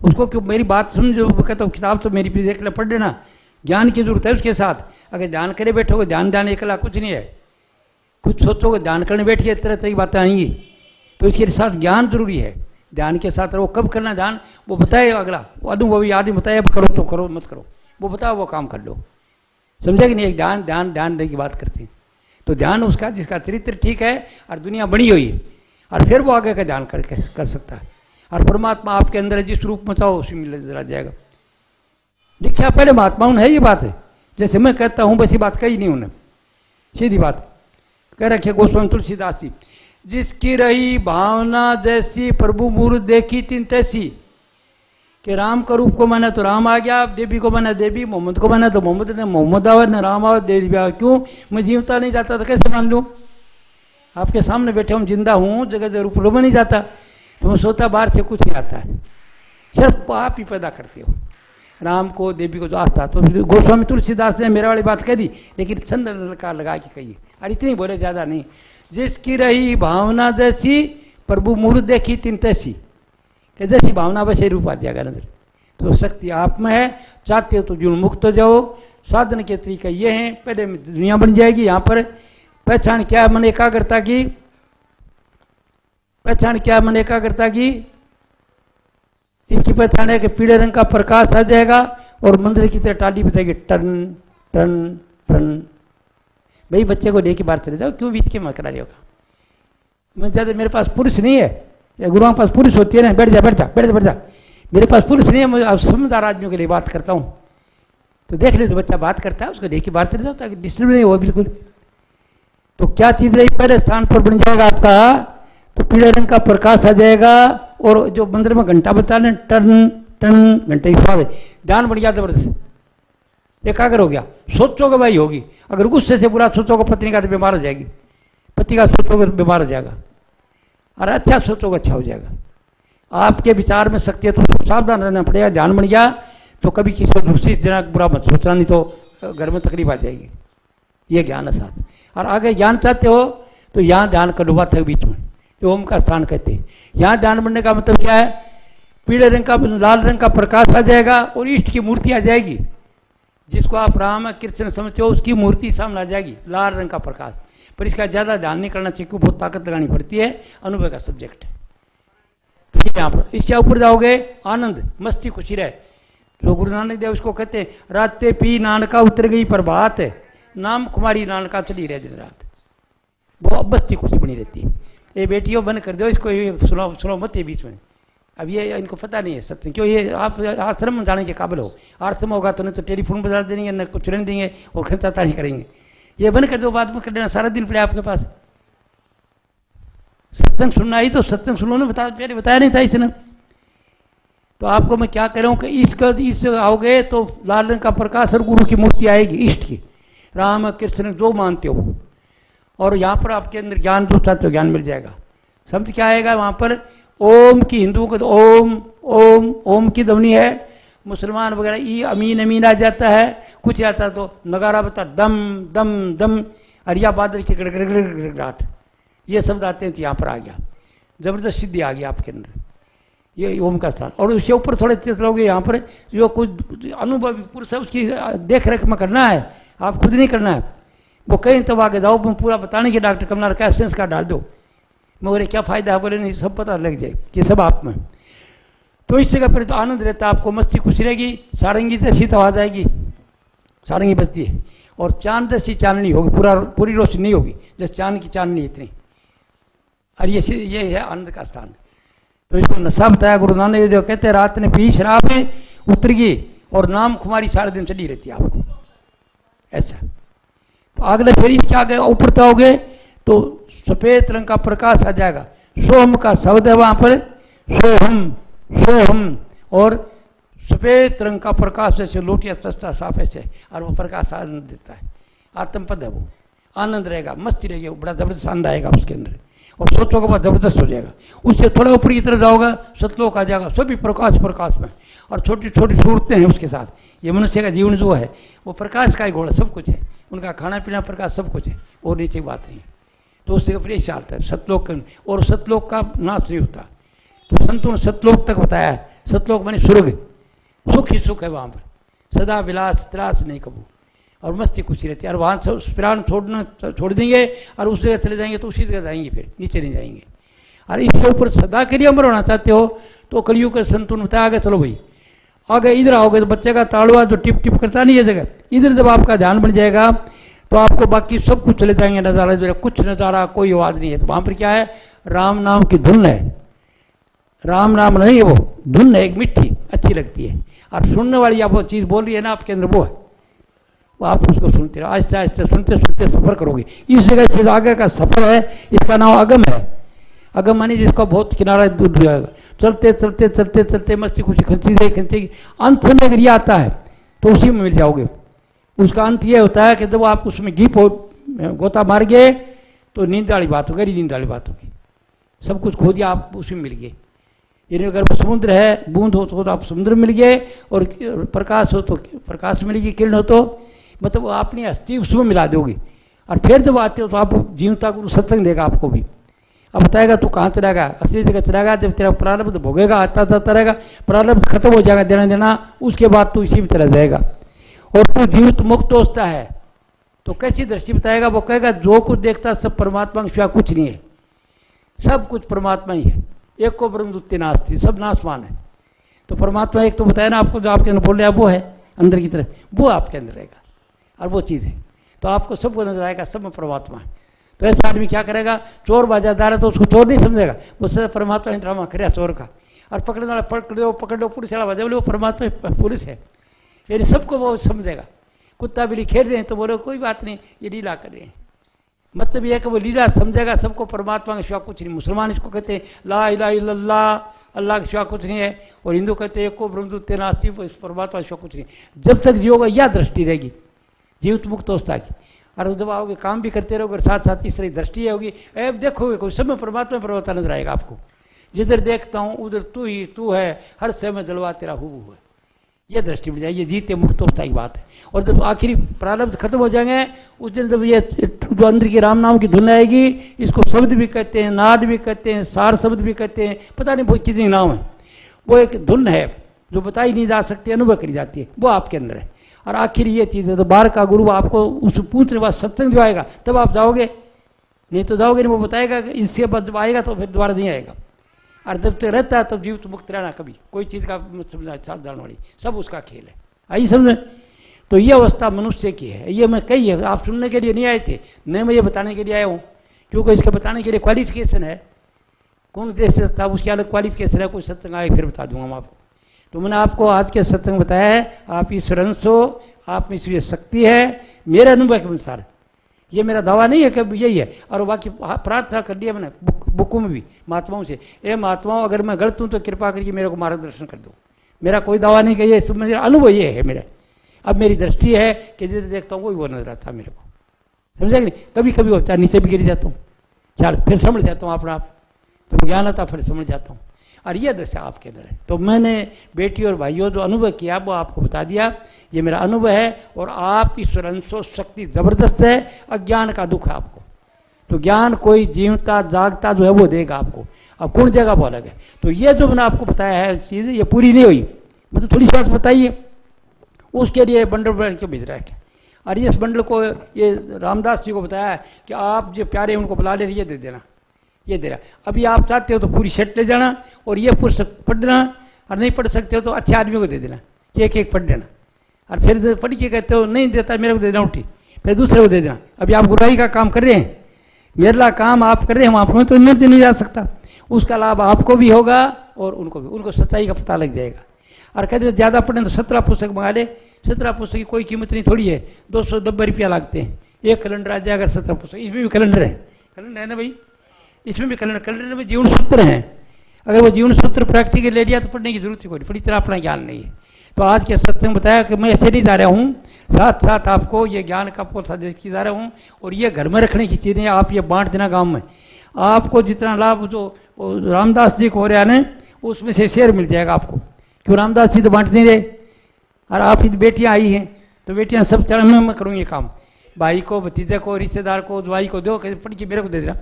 उसको। क्यों मेरी बात समझो, कहता हूँ किताब तो मेरी भी देख ले, पढ़ लेना, ज्ञान की जरूरत है उसके साथ। अगर ध्यान करे बैठोगे, ध्यान अकेला कुछ नहीं है, कुछ सोचोगे, ध्यान करने बैठिए तरह तरह की बातें आएंगी। तो इसके साथ ज्ञान जरूरी है, ध्यान के साथ वो कब करना ध्यान, वो बताए अगला, वो अनुभवी आदमी बताए, अब करो तो करो, मत करो, वो बताओ, वो काम कर लो। समझा कि नहीं? एक ध्यान ध्यान ध्यान देने की बात करते हैं। तो ध्यान उसका जिसका चरित्र ठीक है और दुनिया बनी हुई है, और फिर वो आगे का ध्यान कर सकता है। और परमात्मा आपके अंदर है, जिस रूप में चाहो उसी में नजर आ जाएगा। देखिए पहले महात्माओं है, ये बात है, जैसे मैं कहता हूँ वैसी बात कही नहीं उन्हें, सीधी बात कह रखिए गोस्वामी तुलसीदास जी। जिसकी रही भावना जैसी प्रभु मूर्त देखी तिन तैसी, कि राम का रूप को माना तो राम आ गया, देवी को माना देवी, मोहम्मद को माना तो मोहम्मद ने मोहम्मद आवा, न राम आवा देवी आवा। क्यों? मैं जीवता नहीं जाता तो कैसे मान लूँ? आपके सामने बैठे हम जिंदा हूँ, जगह जगह रूप में नहीं जाता, तो मैं सोता बाहर से कुछ नहीं आता है, सिर्फ आप ही पैदा करते हो राम को देवी को जो आस्था। तो गोस्वामी तुलसीदास ने मेरा वाली बात कह दी, लेकिन छंद लगा के कही, और इतनी बोले ज़्यादा नहीं। जिसकी रही भावना जैसी प्रभु मूर्त देखी तिन तैसी, कि जैसी भावना वैसे रूप आ जाएगा नजर। तो शक्ति आप में है, चाहते हो तो जीवन मुक्त हो जाओ। साधन के तरीके ये हैं, पहले दुनिया बन जाएगी। यहाँ पर पहचान क्या मन एकाग्रता की, पहचान क्या मन एकाग्रता की, इसकी पहचान है कि पीले रंग का प्रकाश आ जाएगा और मंदिर की तरह टाली बजाएगी, टन टन टन। भाई बच्चे को लेके बाहर चले जाओ, क्यों बीच के मकरा रहे होगा? मैं ज़्यादा, मेरे पास पुरुष नहीं है, या गुरुओं के पास पुरुष होती है ना, बैठ जा बैठ जा बैठ जा बैठ जा। मेरे पास पुरुष नहीं है, मैं अब समझदार आदमियों के लिए बात करता हूँ। तो देख ले, तो बच्चा बात करता है, उसको लेके बाहर चले जाओ ताकि डिस्टर्ब नहीं हो बिल्कुल। तो क्या चीज़ रही, पहले स्थान पर बन जाएगा आपका, तो पीले रंग का प्रकाश आ जाएगा। और जो मंदिर में घंटा बता रहे टन टन घंटे की स्वाद है, ध्यान बढ़ गया जबरदस्त, एकाग्र हो गया। सोचोगे भाई होगी, अगर गुस्से से बुरा सोचोगे पत्नी का तो बीमार हो जाएगी, पति का सोचोगे बीमार हो जाएगा, और अच्छा सोचोगे अच्छा हो जाएगा। आपके विचार में शक्ति है तो सावधान रहना पड़ेगा। ध्यान बन गया तो कभी किसी को दूसरी जनक बुरा मत सोचना, नहीं तो घर में तकलीफ आ जाएगी। ये ज्ञान है साथ। और आगे ज्ञान चाहते हो तो यहाँ ध्यान कर लो, बात है बीच में, ओम का स्थान कहते हैं। यहाँ ध्यान बनने का मतलब क्या है? पीले रंग का लाल रंग का प्रकाश आ जाएगा और इष्ट की मूर्ति आ जाएगी। जिसको आप राम कृष्ण समझते हो उसकी मूर्ति सामने आ जाएगी, लाल रंग का प्रकाश। पर इसका ज़्यादा ध्यान नहीं करना चाहिए, बहुत ताकत लगानी पड़ती है, अनुभव का सब्जेक्ट है। ठीक है, यहाँ पर इससे ऊपर जाओगे आनंद मस्ती खुशी रहे। तो गुरु नानक देव उसको कहते हैं, राते पी नानका उतर गई प्रभात, नाम कुमारी नानका चली रहे दिन रात। वो अब मस्ती खुशी बनी रहती है। ये बेटियों बंद कर दो इसको, सुनो सुनो मत ये बीच में, अब ये इनको पता नहीं है सत्संग, क्यों ये आप आश्रम में जाने के काबिल हो। आश्रम होगा तो नहीं तो टेलीफोन बजा देंगे, न कुछ रहने देंगे और खर्चाता नहीं करेंगे। ये बंद कर दो, बाद में कर देना, सारा दिन पड़े आपके पास। सत्संग सुनना ही तो सत्संग सुनो ने पहले बताया नहीं था इसने। तो आपको मैं क्या कह रहा हूँ कि इस आओगे तो लाल रंग का प्रकाश और गुरु की मूर्ति आएगी, इष्ट की, राम कृष्ण जो मानते हो, और यहाँ पर आपके अंदर ज्ञान जो चाहते हो ज्ञान मिल जाएगा। शब्द क्या आएगा वहाँ पर? ओम की, हिंदुओं को तो ओम ओम ओम की ध्वनि है, मुसलमान वगैरह ई अमीन अमीन आ जाता है, कुछ आता तो नगारा बता दम दम दम, अरिया बादल की गड़गड़ाहट, ये शब्द आते हैं तो यहाँ पर आ गया, जबरदस्त सिद्धि आ गई आपके अंदर, ये ओम का स्थान। और उसके ऊपर थोड़े चलोगे, यहाँ पर जो कुछ अनुभवी पुरुष है उसकी देख रेख में करना है, आप खुद नहीं करना है। वो कहीं तब आगे जाओ, पूरा बताने के डॉक्टर कमला का संस्कार डाल दो, मगर क्या फ़ायदा है? बोले नहीं, सब पता लग जाए कि सब आप में। तो इस जगह पर तो आनंद रहता है, आपको मस्ती खुशी रहेगी, सारंगी जैसी तो आ जाएगी, सारंगी बजती है, और चांद जैसी चांदनी होगी, पूरी रोशनी नहीं होगी, जैसे चांद की चांदनी इतनी। और ये है आनंद का स्थान। तो इसको नशा बताया गुरु नानक देव, कहते हैं रात ने पी शराब उतर गई और नाम खुमारी सारे दिन चली रहती है आपको, ऐसा। तो अगले फिर इसके आगे ऊपर जाओगे तो सफेद रंग का प्रकाश आ जाएगा, सोम का शब्द है वहां पर, सोहम सोहम, और सफेद रंग का प्रकाश जैसे लोटिया सस्ता साफ ऐसे, और वो प्रकाश आनंद देता है, आत्मपद है वो, आनंद रहेगा, मस्ती रहेगी, बड़ा जबरदस्त आनंद आएगा उसके अंदर, और सोचों के बाद जबरदस्त हो जाएगा। उससे थोड़ा ऊपर की तरफ जाओगे सतलोक आ जाएगा, सभी प्रकाश प्रकाश में, और छोटी छोटी सूरतें हैं उसके साथ। ये मनुष्य का जीवन जो है वो प्रकाश का ही घोड़ा, सब कुछ है, उनका खाना पीना प्रकाश सब कुछ है, और नीचे की बात नहीं। तो उससे फिर ऐसा आता है सतलोक, और सतलोक का नाश नहीं होता। तो संतों ने सतलोक तक बताया है, सतलोक माने स्वर्ग, सुख ही सुख है वहाँ पर, सदा विलास त्रास नहीं कबू, और मस्ती खुशी रहती है। और वहाँ से प्राण छोड़ देंगे और उस जगह चले जाएंगे तो उसी जगह जाएंगे, फिर नीचे नहीं जाएंगे। और इसके ऊपर सदा के लिए अमर होना चाहते हो तो कलयुग के संतों ने बताया, आगे चलो भाई, आगे इधर आओगे तो बच्चे का ताड़वा जो टिप टिप करता नहीं है जगह, इधर जब आपका ध्यान बन जाएगा तो आपको बाकी सब कुछ चले जाएंगे, नज़ारा जो कुछ नज़ारा कोई आवाज़ नहीं है। तो वहाँ पर क्या है? राम नाम की धुन है, राम नाम नहीं है, वो धुन है, एक मिट्टी अच्छी लगती है, और सुनने वाली आप वो चीज़ बोल रही है ना आपके अंदर, वो है, वो आप उसको सुनते रहो, आहिस्ते आहिस्ते सुनते सुनते सफ़र करोगे। इस जगह से आगे का सफ़र है, इसका नाम अगम है। अगम मानी जिसका बहुत किनारा दूर जाएगा, चलते चलते चलते चलते मस्ती खुशी खींचती अंत में अगर ये आता है तो उसी में मिल जाओगे। उसका अंत ये होता है कि जब आप उसमें घी गोता मार गए तो नींद वाली बात हो, गहरी नींद वाली बात होगी, सब कुछ खो दिया, आप उसी में मिल गए। यानी अगर समुद्र है, बूंद हो तो आप समुद्र मिल गए, और प्रकाश हो तो प्रकाश मिल गई, किरण हो तो मतलब अपनी हस्ती उसमें मिला दोगे। और फिर जब आते हो तो आप जीवता गुरु सत्संग देगा आपको भी, अब बताएगा तू कहाँ चलेगा, असली जगह चलेगा जब तेरा प्रारब्ध भोगेगा, आता जाता रहेगा, प्रारब्ध खत्म हो जाएगा देना देना, उसके बाद तू इसी में चला जाएगा। और तू जीवित मुक्त होता है तो कैसी दृष्टि बताएगा? वो कहेगा जो कुछ देखता सब परमात्मा के सिवा कुछ नहीं है, सब कुछ परमात्मा ही है, एक को ब्रह्म द्वितीय नास्ति, सब नाशवान है। तो परमात्मा एक तो बताया ना आपको, जो आपके अंदर बोल रहे हैं वो है अंदर की तरफ, वो आपके अंदर रहेगा, और वो चीज़ है तो आपको सबको नजर आएगा, सब में परमात्मा है। तो ऐसा आदमी क्या करेगा? चोर बाजार है तो उसको चोर नहीं समझेगा, वो सब परमात्मा ड्रामा करे चोर का, और पकड़ने वाला पकड़ लो पुलिस वाला बजे बोले वो परमात्मा पुलिस है, यानी सबको वो समझेगा। कुत्ता बिल्ली खेल रहे हैं तो बोलो कोई बात नहीं, ये लीला कर रहे हैं, मतलब ये है कि वो लीला समझेगा, सबको परमात्मा के सिवा कुछ नहीं। मुसलमान इसको कहते हैं ला इलाहा इल्लल्लाह, अल्लाह के सिवा कुछ नहीं है, और हिंदू कहते हैं एको ब्रह्म द्वितीय नास्ति, परमात्मा के सिवा कुछ नहीं। जब तक जियोगा यह दृष्टि रहेगी जीवित मुक्त अवस्था की, और जब आओगे काम भी करते रहोगे, साथ साथ इस तरह दृष्टि होगी, अब देखोगे कोई सब में परमात्मा परमात्मा नजर आएगा आपको। जिधर देखता हूँ उधर तू ही तू है, हर समय जलवा तेरा हूबू है, ये दृष्टि मिल जाएगी, ये जीते मुक्त अवस्था की बात है। और जब आखिरी प्रारब्ध खत्म हो जाएंगे उस दिन जब ये जो अंदर की राम नाम की धुन आएगी, इसको शब्द भी कहते हैं, नाद भी कहते हैं, सार शब्द भी कहते हैं, पता नहीं वो कितने नाम है, वो एक धुन है जो बताई नहीं जा सकती, अनुभव करी जाती है, वो आपके अंदर है। और आखिर ये चीज़ है तो बाहर का गुरु आपको उस पूछने बाद सत्संग जो आएगा तब आप जाओगे, नहीं तो जाओगे नहीं, वो बताएगा कि इसके बाद जब आएगा तो फिर दोबारा नहीं आएगा। और जब तक रहता है तब जीवित मुक्त रहना, कभी कोई चीज़ का समझना सावधान वाली, सब उसका खेल है, आई समझ। तो ये अवस्था मनुष्य की है, ये मैं कही है, आप सुनने के लिए नहीं आए थे, नहीं मैं ये बताने के लिए आया हूँ, क्योंकि इसके बताने के लिए क्वालिफिकेशन है। कौन देश से था, उसकी अलग क्वालिफिकेशन है, कोई सत्संग आए फिर बता दूंगा मैं आपको। तो मैंने आपको आज के सत्संग बताया है, आप ईश्वर अंश हो, आप में ईश्वरीय शक्ति है, मेरे अनुभव के अनुसार। ये मेरा दावा नहीं है कि यही है, और बाकी प्रार्थना कर लिया मैंने बुकों में भी महात्माओं से, ए महात्माओं अगर मैं गलत हूँ तो कृपा करके मेरे को मार्गदर्शन कर दो। मेरा कोई दावा नहीं कि ये सब, मेरा अनुभव ये है मेरा। अब मेरी दृष्टि है कि जैसे देखता हूँ वही वो नजर आता मेरे को, समझा कि नहीं। कभी कभी होता है नीचे भी गिर जाता हूँ, चल फिर समझ जाता हूँ अपना आप, तो ज्ञान आता फिर समझ जाता हूँ, और ये दशा आपके अंदर है। तो मैंने बेटी और भाइयों जो अनुभव किया वो आपको बता दिया, ये मेरा अनुभव है। और आप ईश्वर अंशो शक्ति जबरदस्त है, अज्ञान का दुख है आपको। तो ज्ञान कोई जीवता जागता जो है वो देगा आपको, अब कौन देगा वो अलग है। तो ये जो मैंने आपको बताया है चीज़, ये पूरी नहीं हुई, मतलब थोड़ी सी बात बताइए। उसके लिए बंडल बन के भेज रहा है। और इस बंडल को ये रामदास जी को बताया कि आप जो प्यारे उनको बुला ले, ये दे देना, ये दे रहा। अभी आप चाहते हो तो पूरी सेट ले जाना और ये पुस्तक पढ़ना, और नहीं पढ़ सकते हो तो अच्छे आदमी को दे देना, एक एक पढ़ देना। और फिर पढ़ के कहते हो नहीं देता मेरे को दे देना उठी, फिर दूसरे को दे देना। अभी आप गुराई का काम कर रहे हैं, मेरा काम आप कर रहे हैं, वहाँ पर तो नहीं जा सकता। उसका लाभ आपको भी होगा और उनको भी, उनको सच्चाई का पता लग जाएगा। और कहते ज़्यादा पढ़े तो 17 पुस्तक मंगा ले। 17 पुस्तक की कोई कीमत नहीं थोड़ी है, 290 रुपया लगते हैं। एक कैलेंडर आ जाएगा 17 पुस्तक, इसमें भी कैलेंडर है ना भाई, इसमें भी कैलेंडर में जीवन सूत्र हैं। अगर वो जीवन सूत्र प्रैक्टिकल ले लिया तो पढ़ने की जरूरत ही कोई, पूरी तरह अपना ज्ञान नहीं है। तो आज के सत्संग बताया कि मैं ऐसे नहीं जा रहा हूँ, साथ साथ आपको ये ज्ञान का पोसा देती जा रहा हूँ। और ये घर में रखने की चीज़ें आप ये बांट देना गाँव में, आपको जितना लाभ जो रामदास जी को हो रहा है ना, उसमें से शेयर मिल जाएगा आपको। क्यों रामदास जी तो बांट नहीं रहे, और आप ही बेटियाँ आई हैं तो बेटियाँ सब चरण में मैं करूँगी काम, भाई को, भतीजे को, रिश्तेदार को, जवाई को दो, पढ़ के मेरे को दे देना।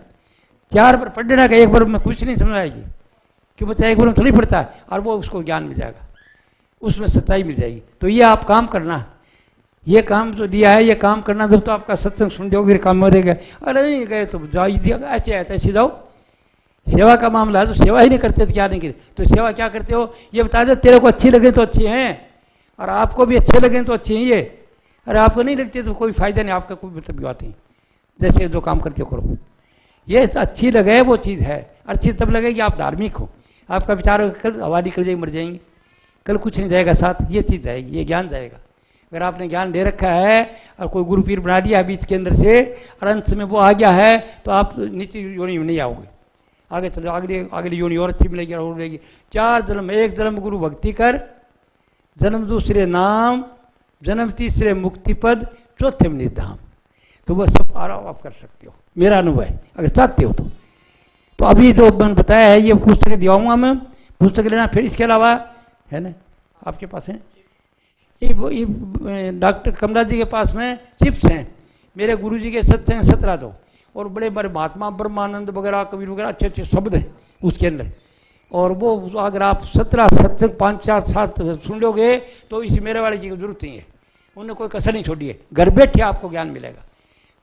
4 बार पढ़ देना, एक बार में कुछ नहीं समझ आएगी, क्यों बच्चा एक बार में थोड़ी पढ़ता है, और वो उसको ज्ञान मिल जाएगा, उसमें सच्चाई मिल जाएगी। तो ये आप काम करना, ये काम जो दिया है ये काम करना। जब तो आपका सत्संग सुन दोगे काम हो देगा, अरे नहीं गए तो जाओ, ऐसे आए तो ऐसे जाओ। सेवा का मामला है तो सेवा ही नहीं करते तो क्या नहीं करते, तो सेवा क्या करते हो ये बता दो। तेरे को अच्छी लगे तो अच्छी हैं, और आपको भी अच्छे लगे तो अच्छे हैं ये, अरे आपको नहीं लगते तो कोई फायदा नहीं, आपका कोई मतलब की बात नहीं। जैसे जो काम करते हो करो, ये अच्छी लगे वो चीज़ है। अच्छी तब लगेगी आप धार्मिक हो, आपका विचार कल हवा निकल जाएगी, मर जाएंगे, कल कुछ नहीं जाएगा साथ, ये चीज़ जाएगी, ये ज्ञान जाएगा। अगर आपने ज्ञान दे रखा है और कोई गुरु पीर बना दिया बीच के अंदर से, और अंत में वो आ गया है, तो आप नीचे योनि में नहीं आओगे, आगे चलो, अगली योनि और अच्छी मिलेगी और मिलेगी। 4 जन्म, एक जन्म गुरु भक्ति कर, जन्म दूसरे नाम, जन्म तीसरे मुक्ति पद, चौथे में निधाम। तो वह सब आराम आप कर सकते हो, मेरा अनुभव है अगर चाहते हो तो अभी जो मैंने बताया है ये पुस्तक दिखाऊंगा मैं, पुस्तक लेना। फिर इसके अलावा है ना आपके पास है, ये डॉक्टर कमला जी के पास में चिप्स हैं, मेरे गुरु जी के सत्संग 17 दो, और बड़े बड़े महात्मा ब्रह्मानंद वगैरह कबीर वगैरह अच्छे अच्छे शब्द हैं उसके अंदर। और वो अगर आप 17 सत्संग 5-7 सुन लोगे तो इस मेरे वाले जी की जरूरत नहीं है, उन्होंने कोई कसर नहीं छोड़ी है। घर बैठे आपको ज्ञान मिलेगा,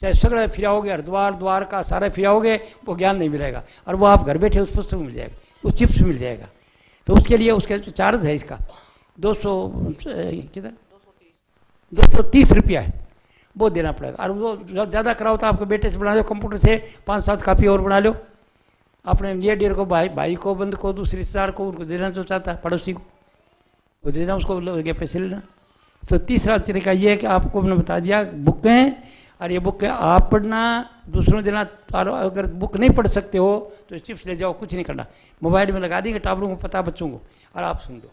चाहे सगड़ा फिराओगे, हरिद्वार द्वारका सारे फिराओगे, वो ज्ञान नहीं मिलेगा। और वो आप घर बैठे उस पुस्तक में मिल जाएगा, उस चिप्स मिल जाएगा। तो उसके लिए उसके चार्ज है इसका 230 रुपया है, वो देना पड़ेगा। और वो ज़्यादा कराओ तो आपके बेटे से बना लो, कंप्यूटर से 5-7 कापी और बना लो, अपने ये डेढ़ को भाई को, बंद को, दूसरे रिश्तेदार को, उनको देना जो चाहता है, पड़ोसी को वो देना, उसको लगे पैसे लेना। तो तीसरा तरीका ये है कि आपको मैंने बता दिया बुकें, और ये बुकें आप पढ़ना, दूसरों देना। और अगर बुक नहीं पढ़ सकते हो तो चिप्स ले जाओ, कुछ नहीं करना, मोबाइल में लगा देंगे, टाबरों को पता बच्चों को, और आप सुन दो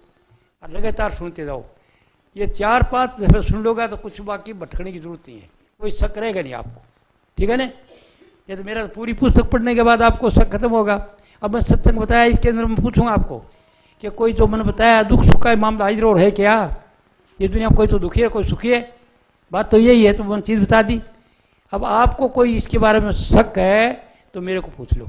और लगातार सुनते जाओ। ये 4-5 दफे सुन लोगा तो कुछ बाकी भटकने की जरूरत नहीं है, कोई शक रहेगा नहीं आपको, ठीक है ना। ये तो मेरा पूरी पुस्तक पढ़ने के बाद आपको शक खत्म होगा। अब मैं सत्संग बताया, इसके अंदर मैं पूछूंगा आपको कि कोई जो मैंने बताया दुख सुख का मामला इधर और है क्या, ये दुनिया में कोई तो दुखी है कोई सुखी है, बात तो यही है। तो मैंने चीज़ बता दी। अब आपको कोई इसके बारे में शक है तो मेरे को पूछ लो।